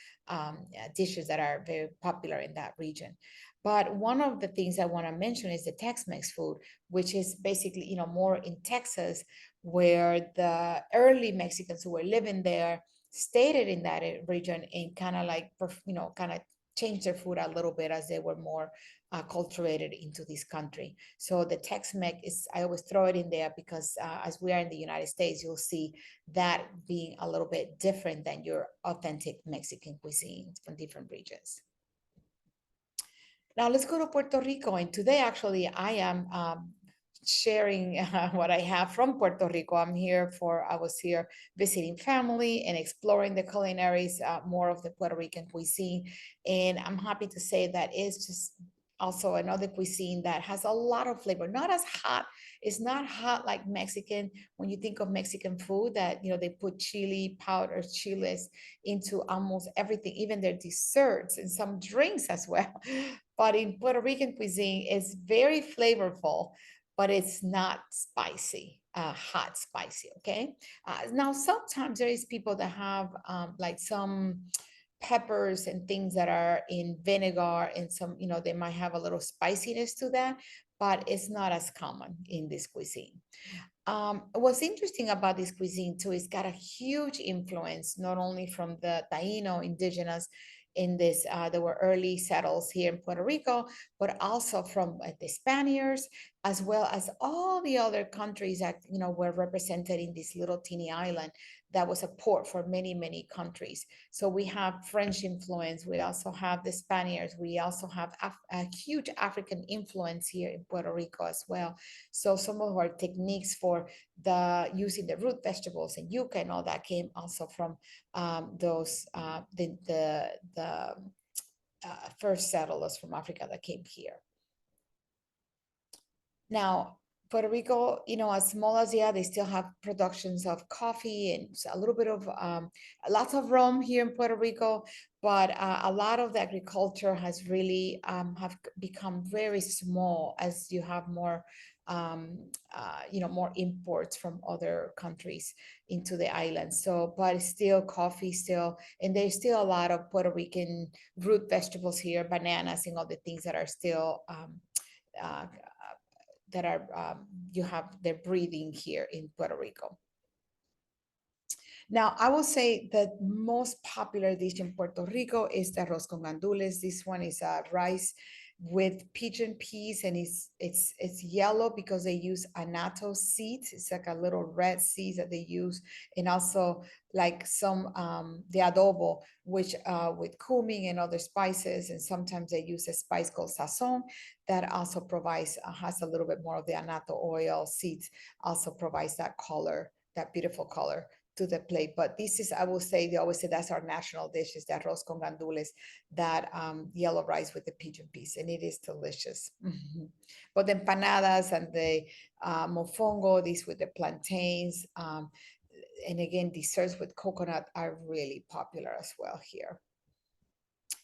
dishes that are very popular in that region. But one of the things I want to mention is the Tex-Mex food, which is basically more in Texas, where the early Mexicans who were living there stayed in that region and kind of like kind of changed their food a little bit as they were more cultivated into this country. So the Tex-Mex is, I always throw it in there because as we are in the United States, you'll see that being a little bit different than your authentic Mexican cuisine from different regions. Now let's go to Puerto Rico. And today, actually, I am sharing what I have from Puerto Rico. I was here visiting family and exploring the culinaries, more of the Puerto Rican cuisine. And I'm happy to say that it's just also another cuisine that has a lot of flavor, not as hot. It's not hot like Mexican. When you think of Mexican food, that, they put chili powder, chiles into almost everything, even their desserts and some drinks as well. But in Puerto Rican cuisine, it's very flavorful, but it's not spicy, hot spicy, okay? Now, sometimes there is people that have like some peppers and things that are in vinegar, and some, they might have a little spiciness to that, but it's not as common in this cuisine. What's interesting about this cuisine too, it's got a huge influence, not only from the Taino indigenous in this, there were early settles here in Puerto Rico, but also from the Spaniards, as well as all the other countries that, were represented in this little teeny island that was a port for many, many countries. So we have French influence, we also have the Spaniards, we also have a huge African influence here in Puerto Rico as well. So some of our techniques for using the root vegetables and yuca and all that came also from those the first settlers from Africa that came here. Now, Puerto Rico, as small as they still have productions of coffee and a little bit of lots of rum here in Puerto Rico, but a lot of the agriculture has really have become very small as you have more more imports from other countries into the island. So, but still coffee and there's still a lot of Puerto Rican root vegetables here, bananas and other things that are still they're breeding here in Puerto Rico. Now, I will say the most popular dish in Puerto Rico is the arroz con gandules. This one is rice with pigeon peas, and it's yellow because they use annatto seeds. It's like a little red seeds that they use, and also like some the adobo, which with cumin and other spices, and sometimes they use a spice called sazon that also provides has a little bit more of the annatto oil seeds, also provides that color, that beautiful color to the plate. But this is, I will say, they always say that's our national dish, is that arroz con gandules, that yellow rice with the pigeon peas, and it is delicious. But the empanadas and the mofongo, these with the plantains, and again, desserts with coconut are really popular as well here.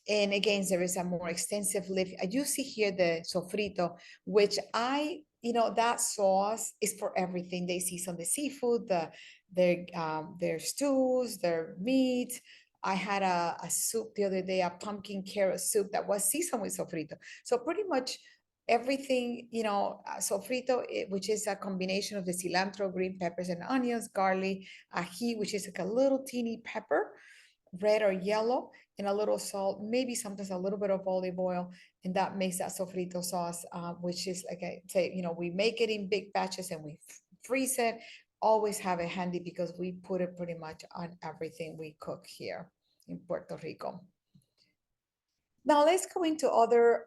And again, there is a more extensive list. I do see here the sofrito, which that sauce is for everything. They season the seafood, their stews, their meat. I had a soup the other day, a pumpkin carrot soup that was seasoned with sofrito. So pretty much everything, sofrito, which is a combination of the cilantro, green peppers and onions, garlic, ají, which is like a little teeny pepper, red or yellow, and a little salt, maybe sometimes a little bit of olive oil, and that makes that sofrito sauce, which is, like I say, we make it in big batches and we freeze it. Always have it handy because we put it pretty much on everything we cook here in Puerto Rico. Now let's go into other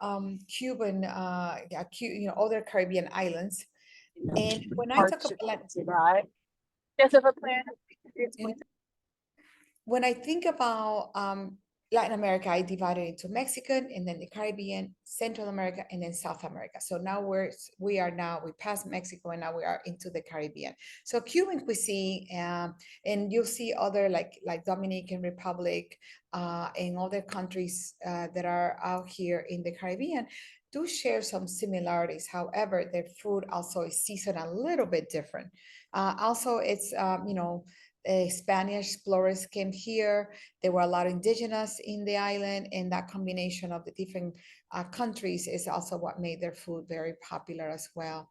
Cuban, other Caribbean islands. And when I talk about when I think about Latin America, I divide it into Mexican, and then the Caribbean, Central America, and then South America. So now we passed Mexico, and now we are into the Caribbean. So Cuban cuisine, and you'll see other like Dominican Republic and other countries that are out here in the Caribbean do share some similarities. However, their food also is seasoned a little bit different. Also, it's Spanish explorers came here. There were a lot of indigenous in the island, and that combination of the different countries is also what made their food very popular as well.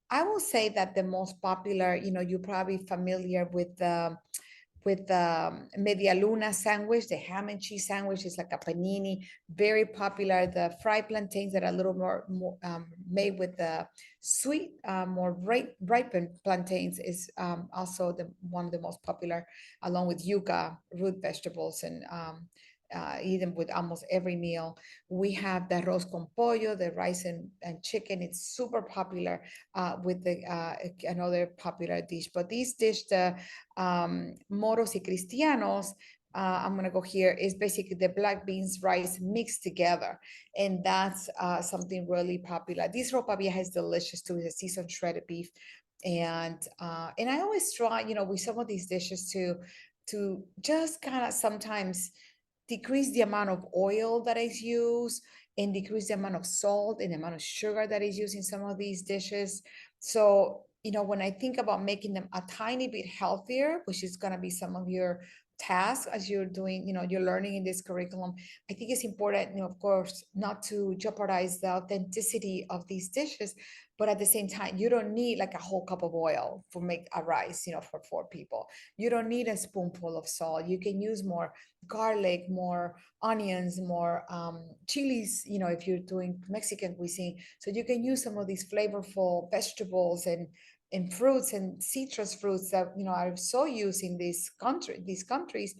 I will say that the most popular, you're probably familiar with the with media luna sandwich. The ham and cheese sandwich is like a panini, very popular. The fried plantains that are a little more made with the sweet, more ripened plantains is also one of the most popular, along with yuca, root vegetables, and eaten with almost every meal. We have the arroz con pollo, the rice and chicken. It's super popular with the another popular dish. But this dish, the moros y cristianos, I'm gonna go here, is basically the black beans, rice mixed together. And that's something really popular. This ropa vieja is delicious too. It's a seasoned shredded beef. And I always try, you know, with some of these dishes to just kind of sometimes decrease the amount of oil that is used and decrease the amount of salt and the amount of sugar that is used in some of these dishes. So, you know, when I think about making them a tiny bit healthier, which is going to be some of your tasks as you're doing, you know, you're learning in this curriculum, I think it's important, you know, of course, not to jeopardize the authenticity of these dishes, but at the same time, you don't need like a whole cup of oil for make a rice, you know, for 4 people. You don't need a spoonful of salt. You can use more garlic, more onions, more chilies, you know, if you're doing Mexican cuisine. So you can use some of these flavorful vegetables and fruits and citrus fruits that, you know, are so used in these countries,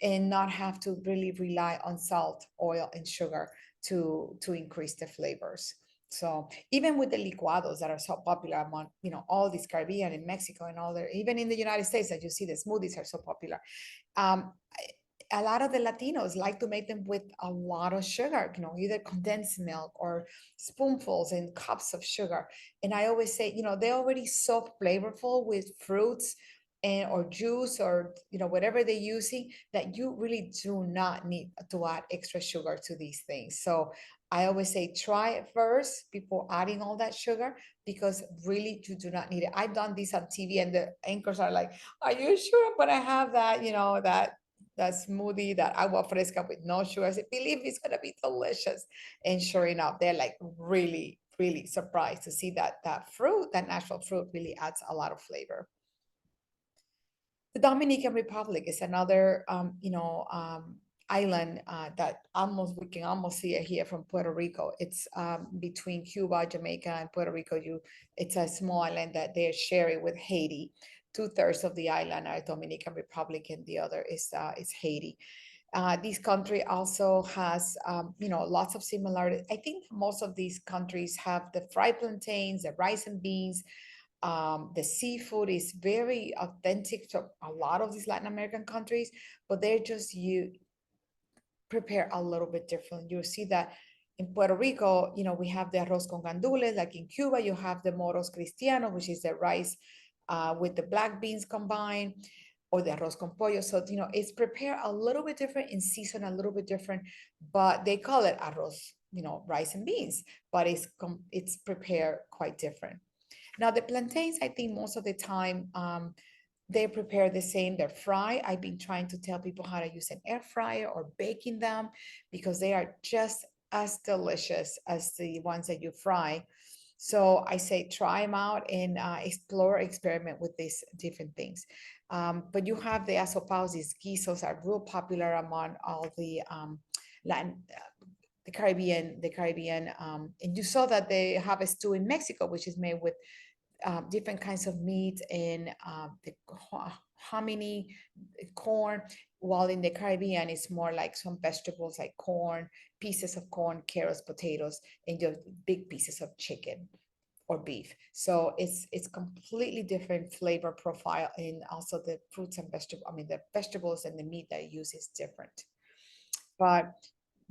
and not have to really rely on salt, oil, and sugar to increase the flavors. So even with the licuados that are so popular among, you know, all these Caribbean and Mexico and all there, even in the United States, that you see the smoothies are so popular. A lot of the Latinos like to make them with a lot of sugar, you know, either condensed milk or spoonfuls and cups of sugar. And I always say, you know, they're already so flavorful with fruits and or juice or, you know, whatever they're using, that you really do not need to add extra sugar to these things. So I always say, try it first before adding all that sugar, because really you do not need it. I've done this on TV and the anchors are like, are you sure I'm gonna have that, you know, that smoothie, that agua fresca with no sugar? I said, believe it's gonna be delicious. And sure enough, they're like really, really surprised to see that fruit, that natural fruit, really adds a lot of flavor. The Dominican Republic is another, island that we can almost see it here from Puerto Rico. It's between Cuba, Jamaica, and Puerto Rico. It's a small island that they're sharing with Haiti. 2/3 of the island are Dominican Republic, and the other is Haiti. This country also has, lots of similarities. I think most of these countries have the fried plantains, the rice and beans. The seafood is very authentic to a lot of these Latin American countries, but they're just prepare a little bit different. You'll see that in Puerto Rico, you know, we have the arroz con gandules. Like in Cuba, you have the moros cristiano, which is the rice with the black beans combined, or the arroz con pollo. So, you know, it's prepared a little bit different, in season a little bit different, but they call it arroz, you know, rice and beans, but it's prepared quite different. Now, the plantains, I think most of the time, they prepare the same. They're fried. I've been trying to tell people how to use an air fryer or baking them, because they are just as delicious as the ones that you fry. So I say, try them out and experiment with these different things. But you have the asopaos, these guisos are real popular among all the Latin, the Caribbean, and you saw that they have a stew in Mexico, which is made with different kinds of meat and the hominy, corn, while in the Caribbean, it's more like some vegetables like corn, pieces of corn, carrots, potatoes, and just big pieces of chicken or beef. So it's completely different flavor profile, and also the fruits and the vegetables and the meat that you use is different. But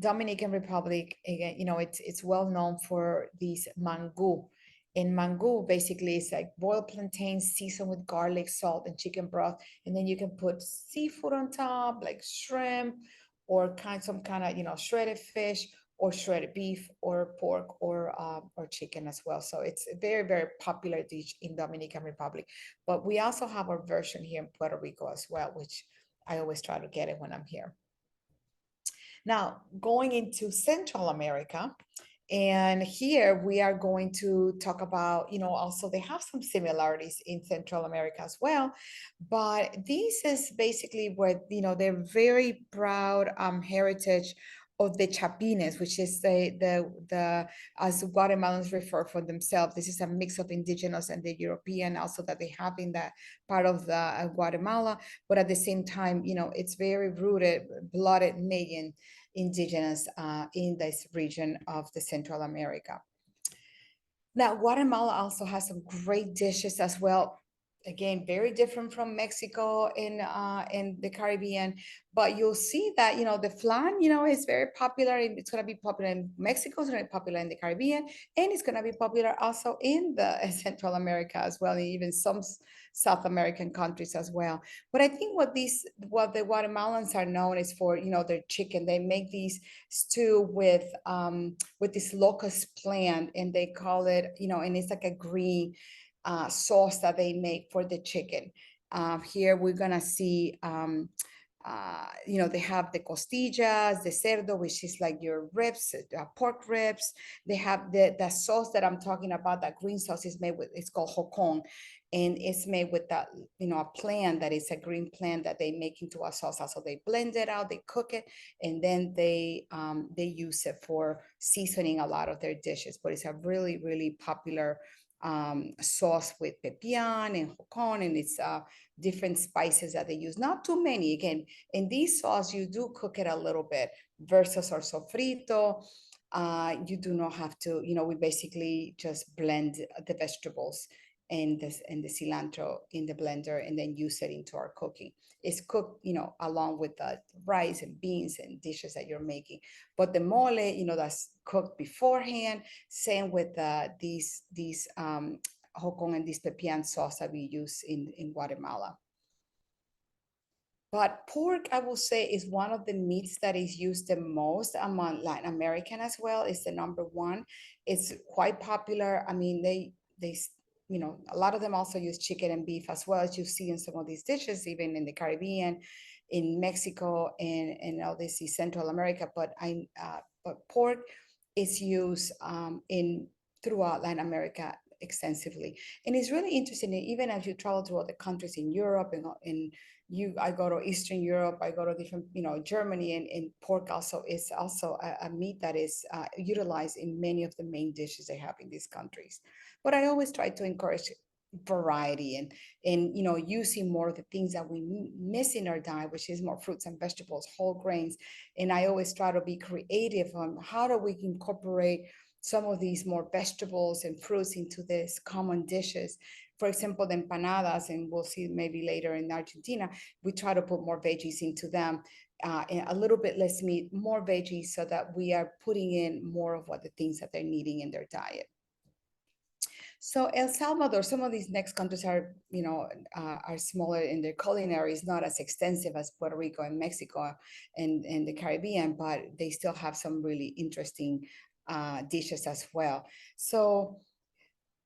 Dominican Republic, again, you know, it's well known for these mango. And mango basically is like boiled plantains seasoned with garlic, salt, and chicken broth. And then you can put seafood on top, like shrimp, or some kind of, you know, shredded fish, or shredded beef, or pork, or chicken as well. So it's a very, very popular dish in Dominican Republic. But we also have our version here in Puerto Rico as well, which I always try to get it when I'm here. Now, going into Central America, And here we are going to talk about, also they have some similarities in Central America as well, but this is basically where, they're very proud heritage of the Chapines, which is the as Guatemalans refer for themselves. This is a mix of indigenous and the European also that they have in that part of the Guatemala, but at the same time, it's very rooted, blooded Mayan indigenous in this region of the Central America. Now, Guatemala also has some great dishes as well. Again, very different from Mexico in the Caribbean, but you'll see that, the flan, is very popular, and it's going to be popular in Mexico, it's going to be popular in the Caribbean, and it's going to be popular also in the Central America as well, and even some South American countries as well. But I think what the Guatemalans are known is for, their chicken. They make these stew with this locust plant, and they call it, and it's like a green sauce that they make for the chicken. Here we're gonna see, they have the costillas, the cerdo, which is like your ribs, pork ribs. They have the sauce that I'm talking about. That green sauce is made with, it's called jocon, and it's made with that, a plant that is a green plant that they make into a sauce. So they blend it out, they cook it, and then they use it for seasoning a lot of their dishes. But it's a really, really popular sauce with pepián and jocon, and it's different spices that they use. Not too many. Again, in this sauce, you do cook it a little bit versus our sofrito. You do not have to, we basically just blend the vegetables and the cilantro in the blender and then use it into our cooking. It's cooked, along with the rice and beans and dishes that you're making. But the mole, that's cooked beforehand. Same with these jocon and this pepián sauce that we use in Guatemala. But pork, I will say, is one of the meats that is used the most among Latin American as well. It's the number one. It's quite popular. I mean, they a lot of them also use chicken and beef as well, as you see in some of these dishes, even in the Caribbean, in Mexico, and all this is Central America. But pork is used throughout Latin America extensively. And it's really interesting, even as you travel to other countries in Europe, I go to Eastern Europe, I go to different, Germany, and pork also is also a meat that is utilized in many of the main dishes they have in these countries. But I always try to encourage variety and using more of the things that we miss in our diet, which is more fruits and vegetables, whole grains. And I always try to be creative on how do we incorporate some of these more vegetables and fruits into these common dishes. For example, the empanadas, and we'll see maybe later in Argentina, we try to put more veggies into them, and a little bit less meat, more veggies, so that we are putting in more of what the things that they're needing in their diet. So El Salvador, some of these next countries are, are smaller in their culinary, is not as extensive as Puerto Rico and Mexico and the Caribbean, but they still have some really interesting dishes as well. So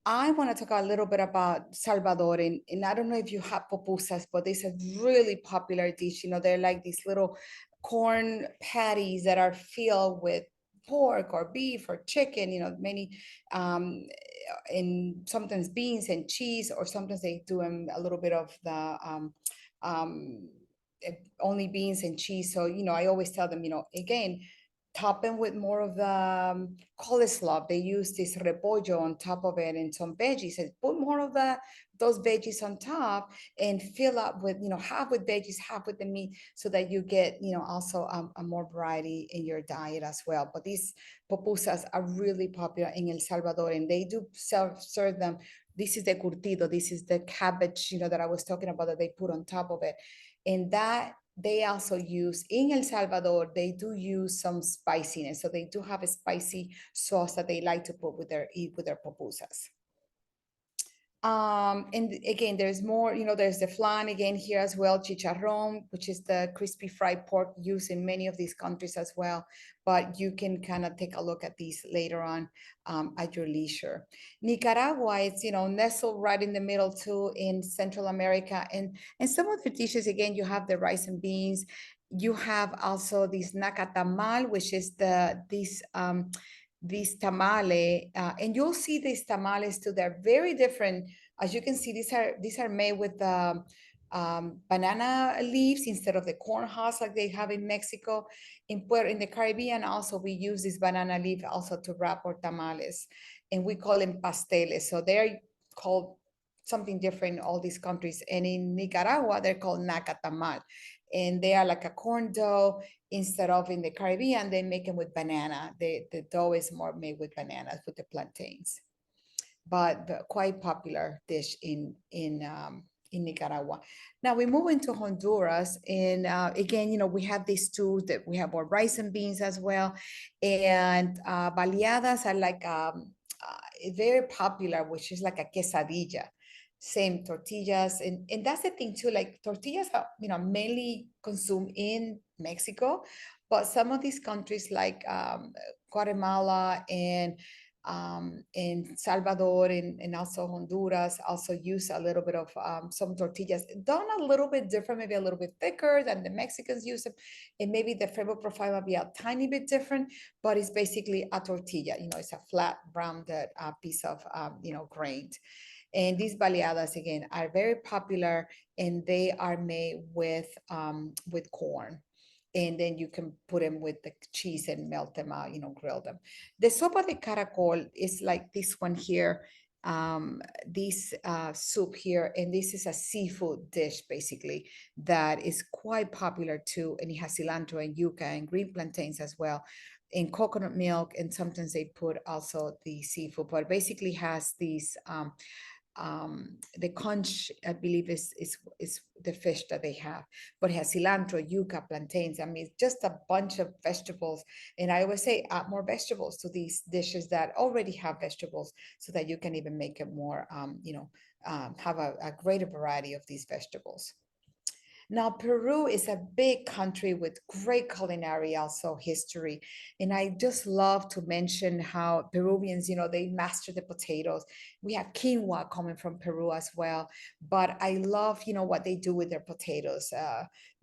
I want to talk a little bit about Salvador, and I don't know if you have pupusas, but it's a really popular dish. They're like these little corn patties that are filled with pork or beef or chicken, many, and sometimes beans and cheese, or sometimes they do a little bit of the only beans and cheese. So, I always tell them, again, top them with more of the coleslaw. They use this repollo on top of it and some veggies, and put more of those veggies on top and fill up with, half with veggies, half with the meat, so that you get, also a more variety in your diet as well. But these pupusas are really popular in El Salvador, and they do serve them. This is the curtido. This is the cabbage, that I was talking about, that they put on top of it. And that they also use in El Salvador, they do use some spiciness. So they do have a spicy sauce that they like to put with their pupusas. And again, there's more, there's the flan again here as well, chicharrón, which is the crispy fried pork used in many of these countries as well. But you can kind of take a look at these later on at your leisure. Nicaragua, it's, nestled right in the middle too in Central America. And some of the dishes, again, you have the rice and beans. You have also this nacatamal, which is this tamale, and you'll see these tamales too. They're very different. As you can see, these are made with banana leaves instead of the corn husks like they have in Mexico. In the Caribbean, also we use this banana leaf also to wrap our tamales, and we call them pasteles. So they're called something different in all these countries. And in Nicaragua, they're called nacatamal, and they are like a corn dough. Instead of in the Caribbean, they make them with banana. The dough is more made with bananas, with the plantains. But quite popular dish in Nicaragua. Now we move into Honduras, and again, you know, we have these two that we have our rice and beans as well, and baleadas are like very popular, which is like a quesadilla. Same tortillas, and that's the thing too. Like tortillas are, you know, mainly consumed in Mexico, but some of these countries like Guatemala and Salvador and also Honduras also use a little bit of some tortillas done a little bit different, maybe a little bit thicker than the Mexicans use them, and maybe the flavor profile might be a tiny bit different, but it's basically a tortilla. You know, it's a flat rounded piece of you know, grained. And these baleadas again are very popular, and they are made with corn. And then you can put them with the cheese and melt them out, you know, grill them. The sopa de caracol is like this one here, this soup here, and this is a seafood dish basically that is quite popular too, and it has cilantro and yuca and green plantains as well, in coconut milk, and sometimes they put also the seafood, but basically has these the conch, I believe is the fish that they have, but it has cilantro, yuca, plantains. I mean, just a bunch of vegetables. And I always say add more vegetables to these dishes that already have vegetables, so that you can even make it more, you know, have a greater variety of these vegetables. Now, Peru is a big country with great culinary also history. And I just love to mention how Peruvians, you know, they master the potatoes. We have quinoa coming from Peru as well. But I love, you know, what they do with their potatoes.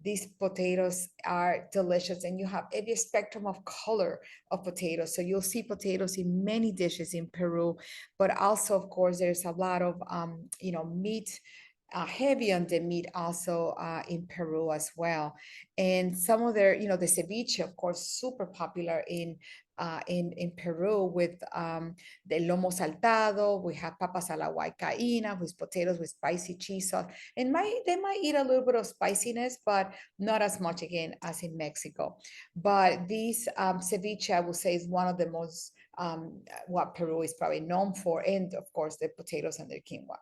These potatoes are delicious, and you have every spectrum of color of potatoes. So you'll see potatoes in many dishes in Peru, but also, of course, there's a lot of, you know, meat, heavy on the meat also in Peru as well. And some of their, you know, the ceviche, of course, super popular in Peru with the lomo saltado. We have papas a la huaycaína, with potatoes with spicy cheese sauce. And they might eat a little bit of spiciness, but not as much again as in Mexico. But this ceviche, I would say, is one of the most what Peru is probably known for, and of course the potatoes and the quinoa.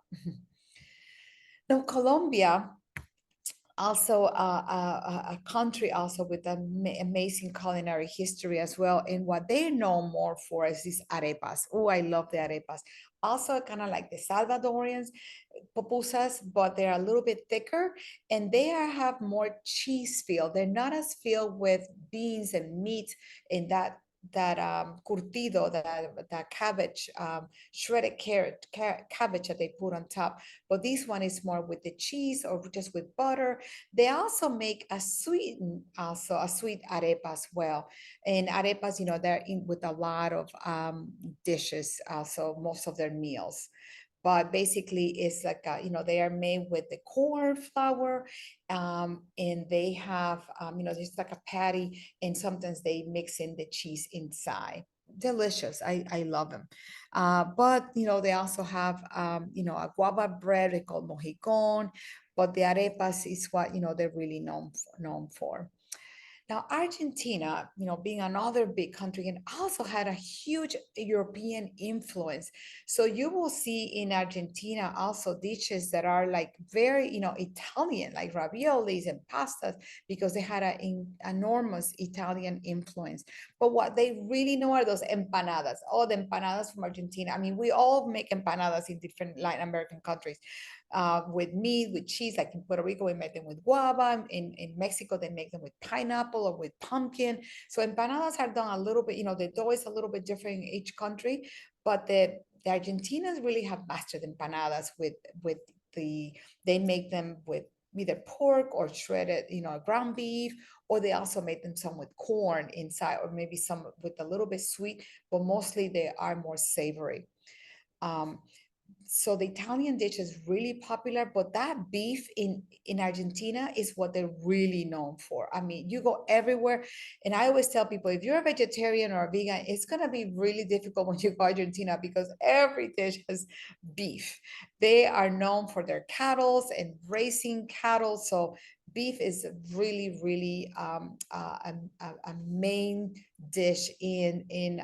Now, Colombia, also a country also with an amazing culinary history as well. And what they're known more for is these arepas. Oh, I love the arepas. Also kind of like the Salvadorians, pupusas, but they're a little bit thicker, and they have more cheese feel. They're not as filled with beans and meat in that curtido, that cabbage, shredded cabbage that they put on top. But this one is more with the cheese or just with butter. They also make a sweet arepa as well. And arepas, you know, they're in with a lot of dishes, also most of their meals. But basically it's like, you know, they are made with the corn flour, and they have, you know, just like a patty, and sometimes they mix in the cheese inside. Delicious. I love them. But, you know, they also have, you know, a guava bread they call mojicon, but the arepas is what, you know, they're really known for. Now, Argentina, you know, being another big country, and also had a huge European influence. So you will see in Argentina also dishes that are like very, you know, Italian, like raviolis and pastas, because they had an enormous Italian influence. But what they really know are those empanadas. Oh, the empanadas from Argentina. I mean, we all make empanadas in different Latin American countries. With meat, with cheese, like in Puerto Rico, we make them with guava. In Mexico, they make them with pineapple or with pumpkin. So empanadas are done a little bit, you know, the dough is a little bit different in each country, but the Argentinians really have mastered empanadas they make them with either pork or shredded, ground beef, or they also made them some with corn inside, or maybe some with a little bit sweet, but mostly they are more savory. So the Italian dish is really popular, but that beef in Argentina is what they're really known for. I mean, you go everywhere, and I always tell people, if you're a vegetarian or a vegan, it's gonna be really difficult when you go to Argentina because every dish has beef. They are known for their cattle and raising cattle, so beef is really, really a main dish in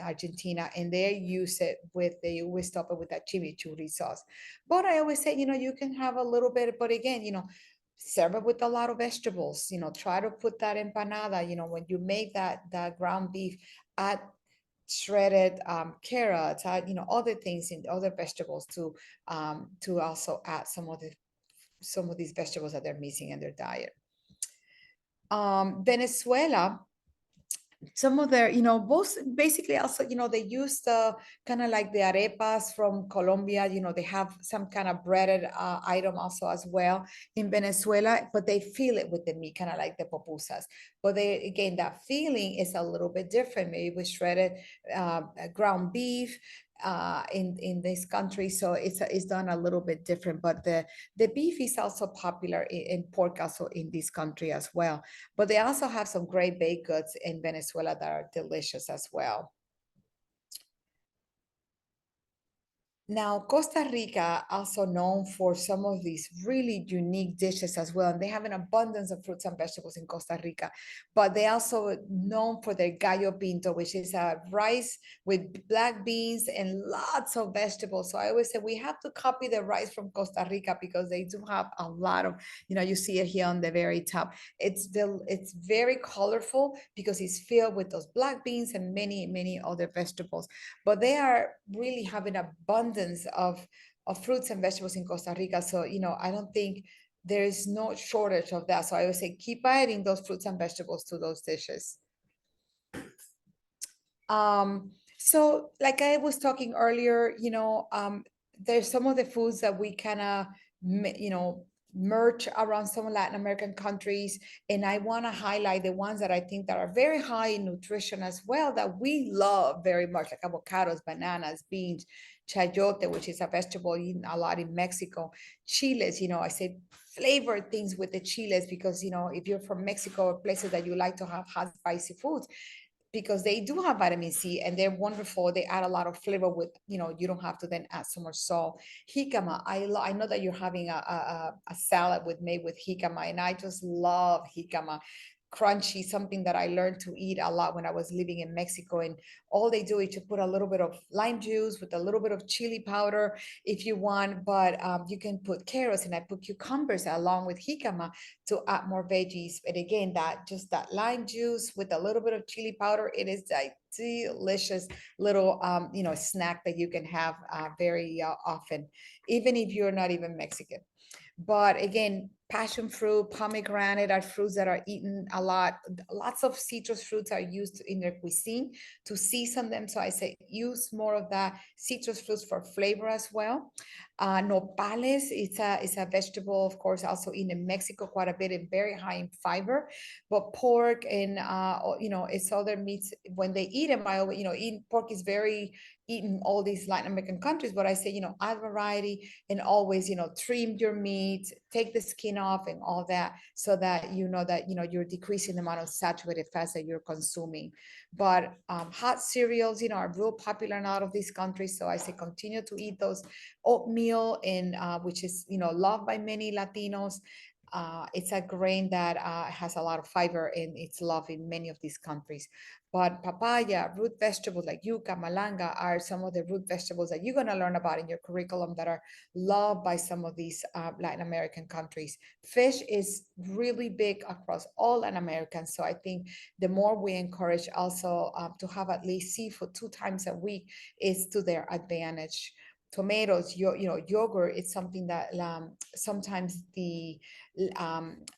Argentina, and they use it they always top it with that chimichurri sauce. But I always say, you can have a little bit, but again, serve it with a lot of vegetables. Try to put that empanada. When you make that ground beef, add shredded carrots, add other things in other vegetables to also add some of these vegetables that they're missing in their diet. Venezuela, some of their, both basically also, they use the kind of like the arepas from Colombia, they have some kind of breaded item also as well in Venezuela, but they feel it with the meat, kind of like the pupusas. But they, again, that feeling is a little bit different, maybe with shredded ground beef in this country, so it's done a little bit different. But the beef is also popular in pork also in this country as well. But they also have some great baked goods in Venezuela that are delicious as well. Now, Costa Rica also known for some of these really unique dishes as well. And they have an abundance of fruits and vegetables in Costa Rica, but they also known for their gallo pinto, which is a rice with black beans and lots of vegetables. So I always say we have to copy the rice from Costa Rica because they do have a lot of, you see it here on the very top. It's very colorful because it's filled with those black beans and many, many other vegetables. But they are really having abundance of fruits and vegetables in Costa Rica. So, I don't think there is no shortage of that. So I would say keep adding those fruits and vegetables to those dishes. So like I was talking earlier, there's some of the foods that we kind of, merge around some Latin American countries. And I want to highlight the ones that I think that are very high in nutrition as well, that we love very much, like avocados, bananas, beans, chayote, which is a vegetable eaten a lot in Mexico. Chiles, I say flavored things with the chiles because, if you're from Mexico or places that you like to have hot, spicy foods, because they do have vitamin C and they're wonderful. They add a lot of flavor with, you don't have to then add so much salt. Jicama, I know that you're having a salad made with jicama, and I just love jicama. Crunchy, something that I learned to eat a lot when I was living in Mexico. And all they do is to put a little bit of lime juice with a little bit of chili powder if you want, but you can put carrots, and I put cucumbers along with jicama to add more veggies. But again, just that lime juice with a little bit of chili powder, it is a delicious little snack that you can have very often, even if you're not even Mexican. But again, passion fruit, pomegranate are fruits that are eaten a lot. Lots of citrus fruits are used in their cuisine to season them. So I say use more of that citrus fruits for flavor as well. Nopales is a vegetable, of course, also in Mexico quite a bit and very high in fiber. But pork and it's other meats, when they eat them, I always, pork is very eaten all these Latin American countries, but I say, add variety and always, trim your meat, take the skin off and all that, so that you're decreasing the amount of saturated fats that you're consuming. But hot cereals, are real popular in a lot of these countries. So I say continue to eat those. Oatmeal, and which is, loved by many Latinos. It's a grain that has a lot of fiber, and it's loved in many of these countries. But papaya, root vegetables like yuca, malanga are some of the root vegetables that you're going to learn about in your curriculum that are loved by some of these Latin American countries. Fish is really big across all Latin Americans. So I think the more we encourage also to have at least seafood 2 times a week is to their advantage. Tomatoes, yogurt, it's something that sometimes the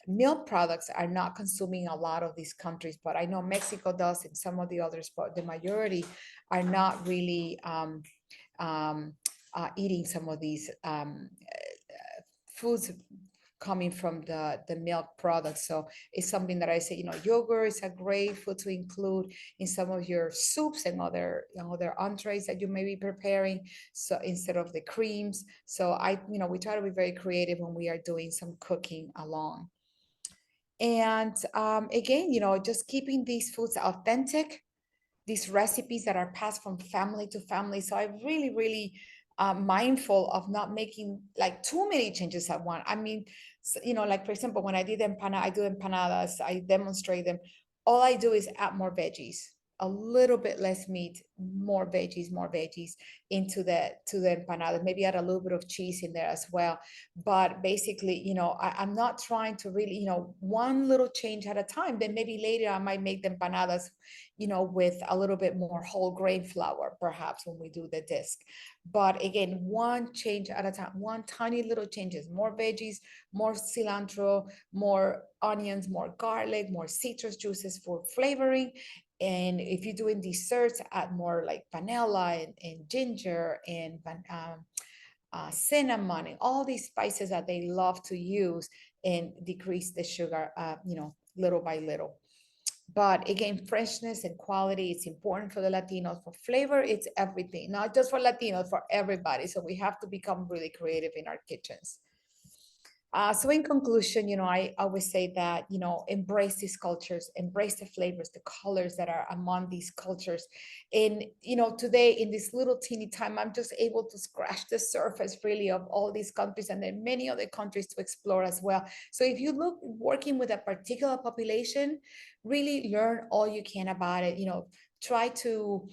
milk products are not consuming a lot of these countries, but I know Mexico does and some of the others, but the majority are not really eating some of these foods coming from the milk products. So it's something that I say, yogurt is a great food to include in some of your soups and other entrees that you may be preparing. So instead of the creams, so we try to be very creative when we are doing some cooking along. And again, just keeping these foods authentic, these recipes that are passed from family to family. So I'm really, really mindful of not making like too many changes at once. I mean, like for example, when I do empanadas, I demonstrate them. All I do is add more veggies, a little bit less meat, more veggies into the empanadas. Maybe add a little bit of cheese in there as well. But basically, I'm not trying to really, one little change at a time. Then maybe later I might make the empanadas, with a little bit more whole grain flour, perhaps when we do the disc. But again, one change at a time, one tiny little changes, more veggies, more cilantro, more onions, more garlic, more citrus juices for flavoring. And if you're doing desserts, add more like vanilla and ginger and cinnamon and all these spices that they love to use, and decrease the sugar, little by little. But again, freshness and quality, it's important for the Latinos. For flavor, it's everything, not just for Latinos, for everybody. So we have to become really creative in our kitchens. So in conclusion, I always say that, embrace these cultures, embrace the flavors, the colors that are among these cultures. And, today in this little teeny time, I'm just able to scratch the surface really of all these countries, and then many other countries to explore as well. So if you look working with a particular population, really learn all you can about it. Try to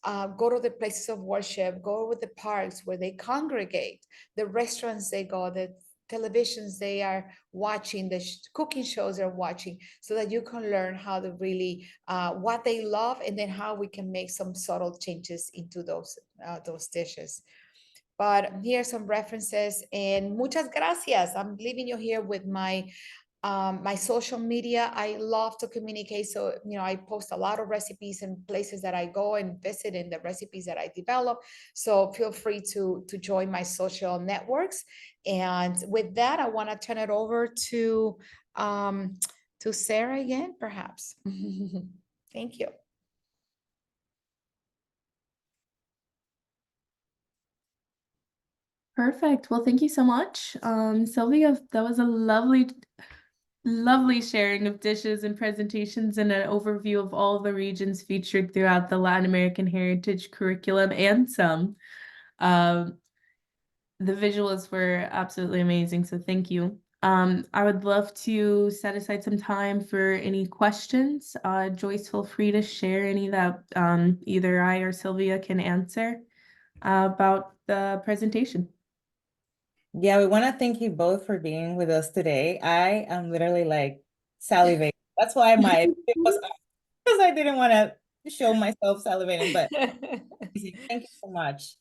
go to the places of worship, go with the parks where they congregate, the restaurants they go, the televisions they are watching, the cooking shows they're watching, so that you can learn how to really what they love, and then how we can make some subtle changes into those dishes. But here are some references, and muchas gracias. I'm leaving you here with my social media. I love to communicate. So, I post a lot of recipes and places that I go and visit, and the recipes that I develop. So feel free to join my social networks. And with that, I want to turn it over to Sarah again, perhaps. Thank you. Perfect. Well, thank you so much, Sylvia. That was a lovely sharing of dishes and presentations, and an overview of all the regions featured throughout the Latin American Heritage curriculum and some. The visuals were absolutely amazing, so thank you. I would love to set aside some time for any questions. Joyce, feel free to share any that either I or Sylvia can answer about the presentation. Yeah, we want to thank you both for being with us today. I am literally like salivating. That's why it was because I didn't want to show myself salivating, but thank you so much.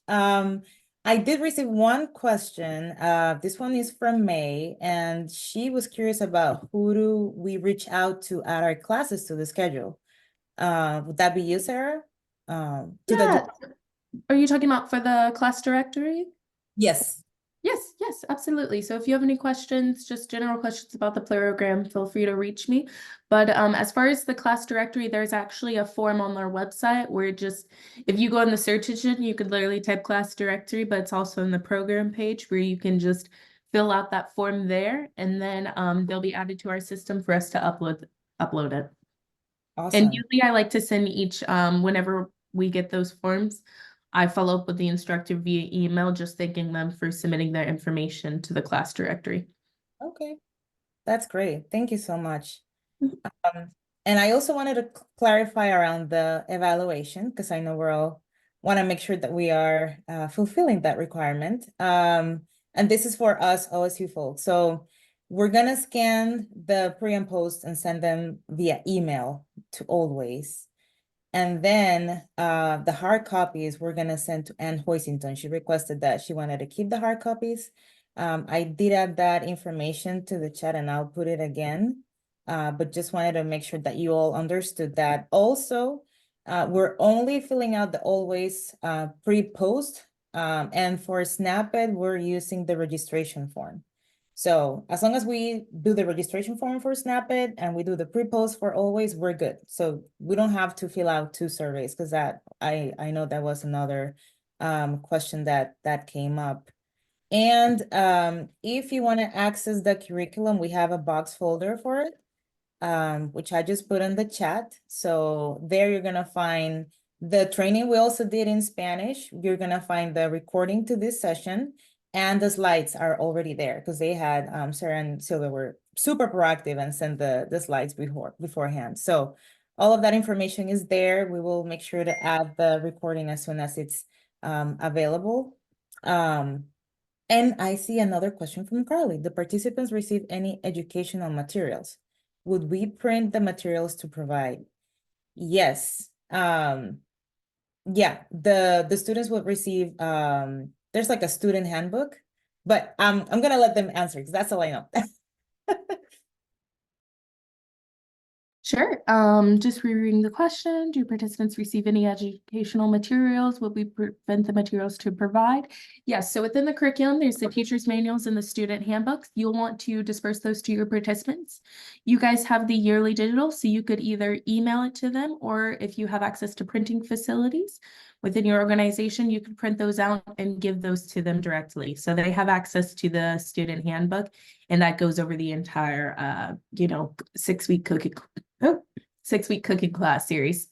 I did receive one question. This one is from May, and she was curious about who do we reach out to add our classes to the schedule. Would that be you, Sarah? Yeah. Are you talking about for the class directory? Yes. Yes, absolutely. So if you have any questions, just general questions about the program, feel free to reach me. But as far as the class directory, there's actually a form on our website where if you go in the search engine, you could literally type class directory, but it's also in the program page where you can just fill out that form there, and then they'll be added to our system for us to upload it. Awesome. And usually I like to send each, whenever we get those forms, I follow up with the instructor via email, just thanking them for submitting their information to the class directory. Okay, that's great. Thank you so much. And I also wanted to clarify around the evaluation, because I know we're all want to make sure that we are fulfilling that requirement. And this is for us OSU folks. So we're going to scan the pre and post and send them via email to Oldways. And then the hard copies we're going to send to Ann Hoisington. She requested that she wanted to keep the hard copies. I did add that information to the chat, and I'll put it again. But just wanted to make sure that you all understood that. Also, we're only filling out the Oldways pre-post. And for Snap It, we're using the registration form. So as long as we do the registration form for Snap It and we do the pre-post for Always, we're good. So we don't have to fill out 2 surveys, because that I know that was another question that came up. And if you want to access the curriculum, we have a box folder for it, which I just put in the chat. So there you're gonna find the training we also did in Spanish. You're gonna find the recording to this session, and the slides are already there, because they had Sarah and Sylvia were super proactive and sent the slides beforehand. So all of that information is there. We will make sure to add the recording as soon as it's available. And I see another question from Carly. The participants receive any educational materials? Would we print the materials to provide? Yes. Yeah, the students would receive, there's like a student handbook, but I'm gonna let them answer, because that's all I know. Sure. Just rereading the question, do participants receive any educational materials? Will we prevent the materials to provide? Yes, so within the curriculum, there's the teacher's manuals and the student handbooks. You'll want to disperse those to your participants. You guys have the yearly digital, so you could either email it to them, or if you have access to printing facilities within your organization, you can print those out and give those to them directly. So they have access to the student handbook, and that goes over the entire, 6-week cooking class series.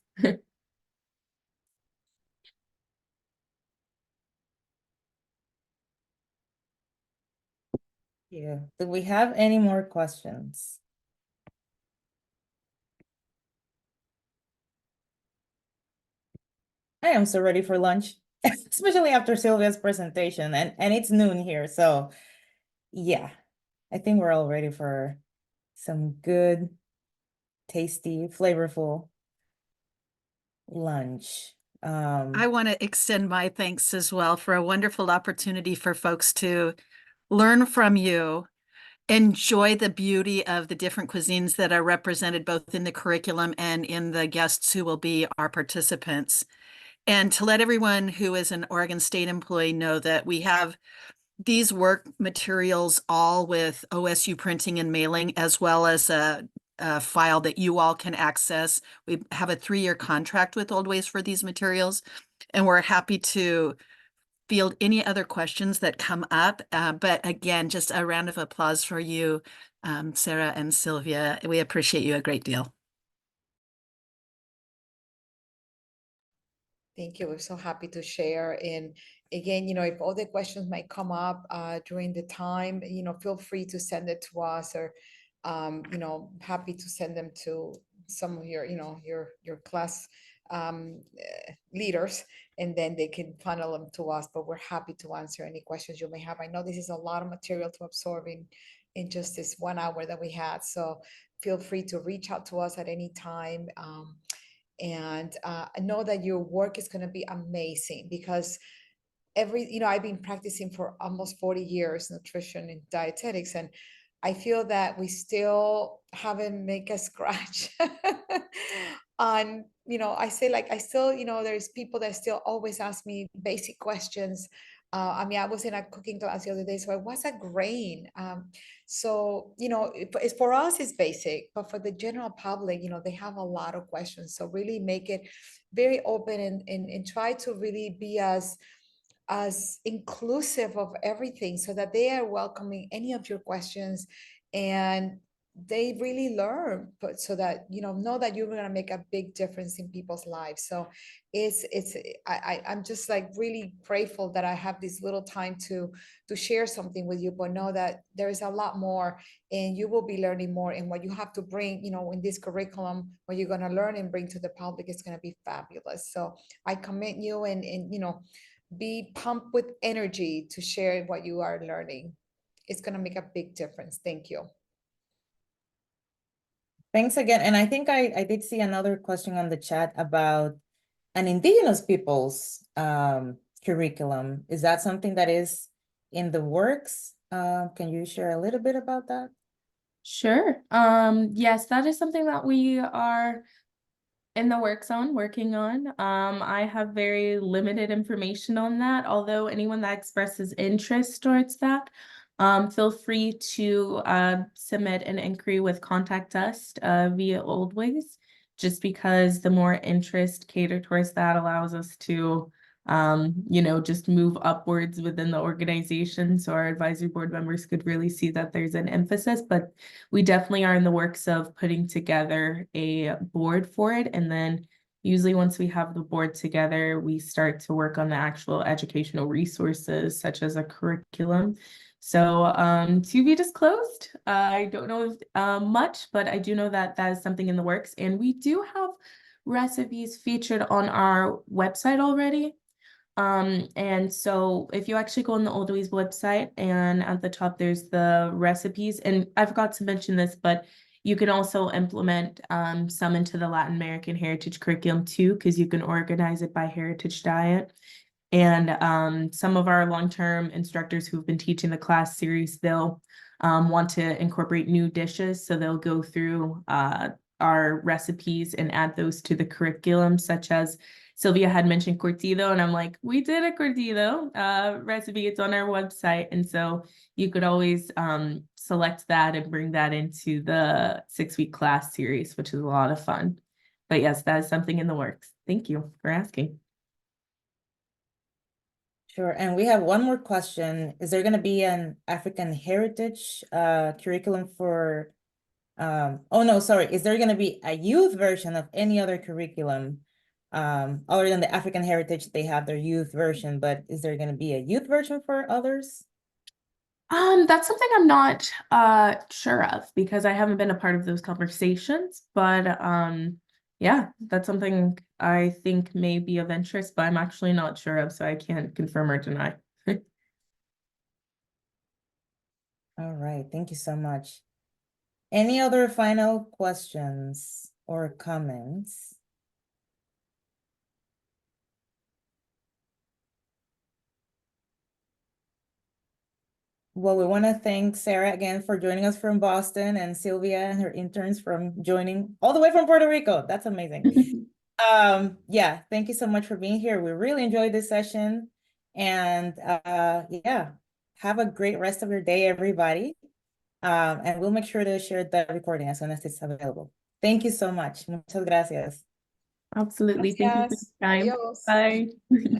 Yeah. Do we have any more questions? I am so ready for lunch, especially after Sylvia's presentation, and it's noon here. So yeah, I think we're all ready for some good, tasty, flavorful lunch. I want to extend my thanks as well for a wonderful opportunity for folks to learn from you, enjoy the beauty of the different cuisines that are represented both in the curriculum and in the guests who will be our participants. And to let everyone who is an Oregon State employee know that we have these work materials all with OSU printing and mailing, as well as a file that you all can access. We have a 3-year contract with Oldways for these materials, and we're happy to field any other questions that come up. But again, just a round of applause for you, Sarah and Sylvia. We appreciate you a great deal. Thank you. We're so happy to share. And again, if all the questions might come up during the time, feel free to send it to us, or, happy to send them to some of your, your class leaders, and then they can funnel them to us. But we're happy to answer any questions you may have. I know this is a lot of material to absorb in just this 1 hour that we had. So feel free to reach out to us at any time. And I know that your work is going to be amazing, because I've been practicing for almost 40 years, nutrition and dietetics, and I feel that we still haven't make a scratch on, I say, like, I still, there's people that still always ask me basic questions. I mean, I was in a cooking class the other day, so what's a grain? So, it's for us, it's basic, but for the general public, they have a lot of questions. So really make it very open, and try to really be as inclusive of everything, so that they are welcoming any of your questions, and they really learn, but so that know that you're going to make a big difference in people's lives. So I'm just like really grateful that I have this little time to share something with you, but know that there is a lot more, and you will be learning more, and what you have to bring in this curriculum, what you're going to learn and bring to the public, is going to be fabulous. So I commend you, and be pumped with energy to share what you are learning. It's going to make a big difference. Thank you. Thanks again. And I think I did see another question on the chat about an indigenous people's curriculum. Is that something that is in the works? Can you share a little bit about that? Sure. Yes, that is something that we are in the working on. I have very limited information on that, although anyone that expresses interest towards that, Feel free to submit an inquiry with Contact Us via Oldways, just because the more interest catered towards that allows us to just move upwards within the organization. So our advisory board members could really see that there's an emphasis, but we definitely are in the works of putting together a board for it. And then usually once we have the board together, we start to work on the actual educational resources, such as a curriculum. So to be disclosed, I don't know much, but I do know that that is something in the works. And we do have recipes featured on our website already. And so if you actually go on the Oldways website, and at the top there's the recipes, and I forgot to mention this, but you can also implement some into the Latin American heritage curriculum too, because you can organize it by heritage diet. And some of our long-term instructors who've been teaching the class series, they'll want to incorporate new dishes. So they'll go through our recipes and add those to the curriculum, such as Sylvia had mentioned curtido, and I'm like, we did a curtido recipe. It's on our website. And so you could always select that and bring that into the 6-week class series, which is a lot of fun. But yes, that is something in the works. Thank you for asking. Sure. And we have one more question. Is there going to be an African heritage curriculum for, oh no, sorry. Is there going to be a youth version of any other curriculum? Other than the African heritage, they have their youth version, but is there going to be a youth version for others? That's something I'm not sure of, because I haven't been a part of those conversations, but yeah, that's something I think may be of interest, but I'm actually not sure of, so I can't confirm or deny. All right, thank you so much. Any other final questions or comments? Well, we want to thank Sarah again for joining us from Boston, and Sylvia and her interns from joining all the way from Puerto Rico. That's amazing. Yeah, thank you so much for being here. We really enjoyed this session. And yeah, have a great rest of your day, everybody. And we'll make sure to share the recording as soon as it's available. Thank you so much. Muchas gracias. Absolutely. Thank you for Gracias. your time. Adiós. Bye.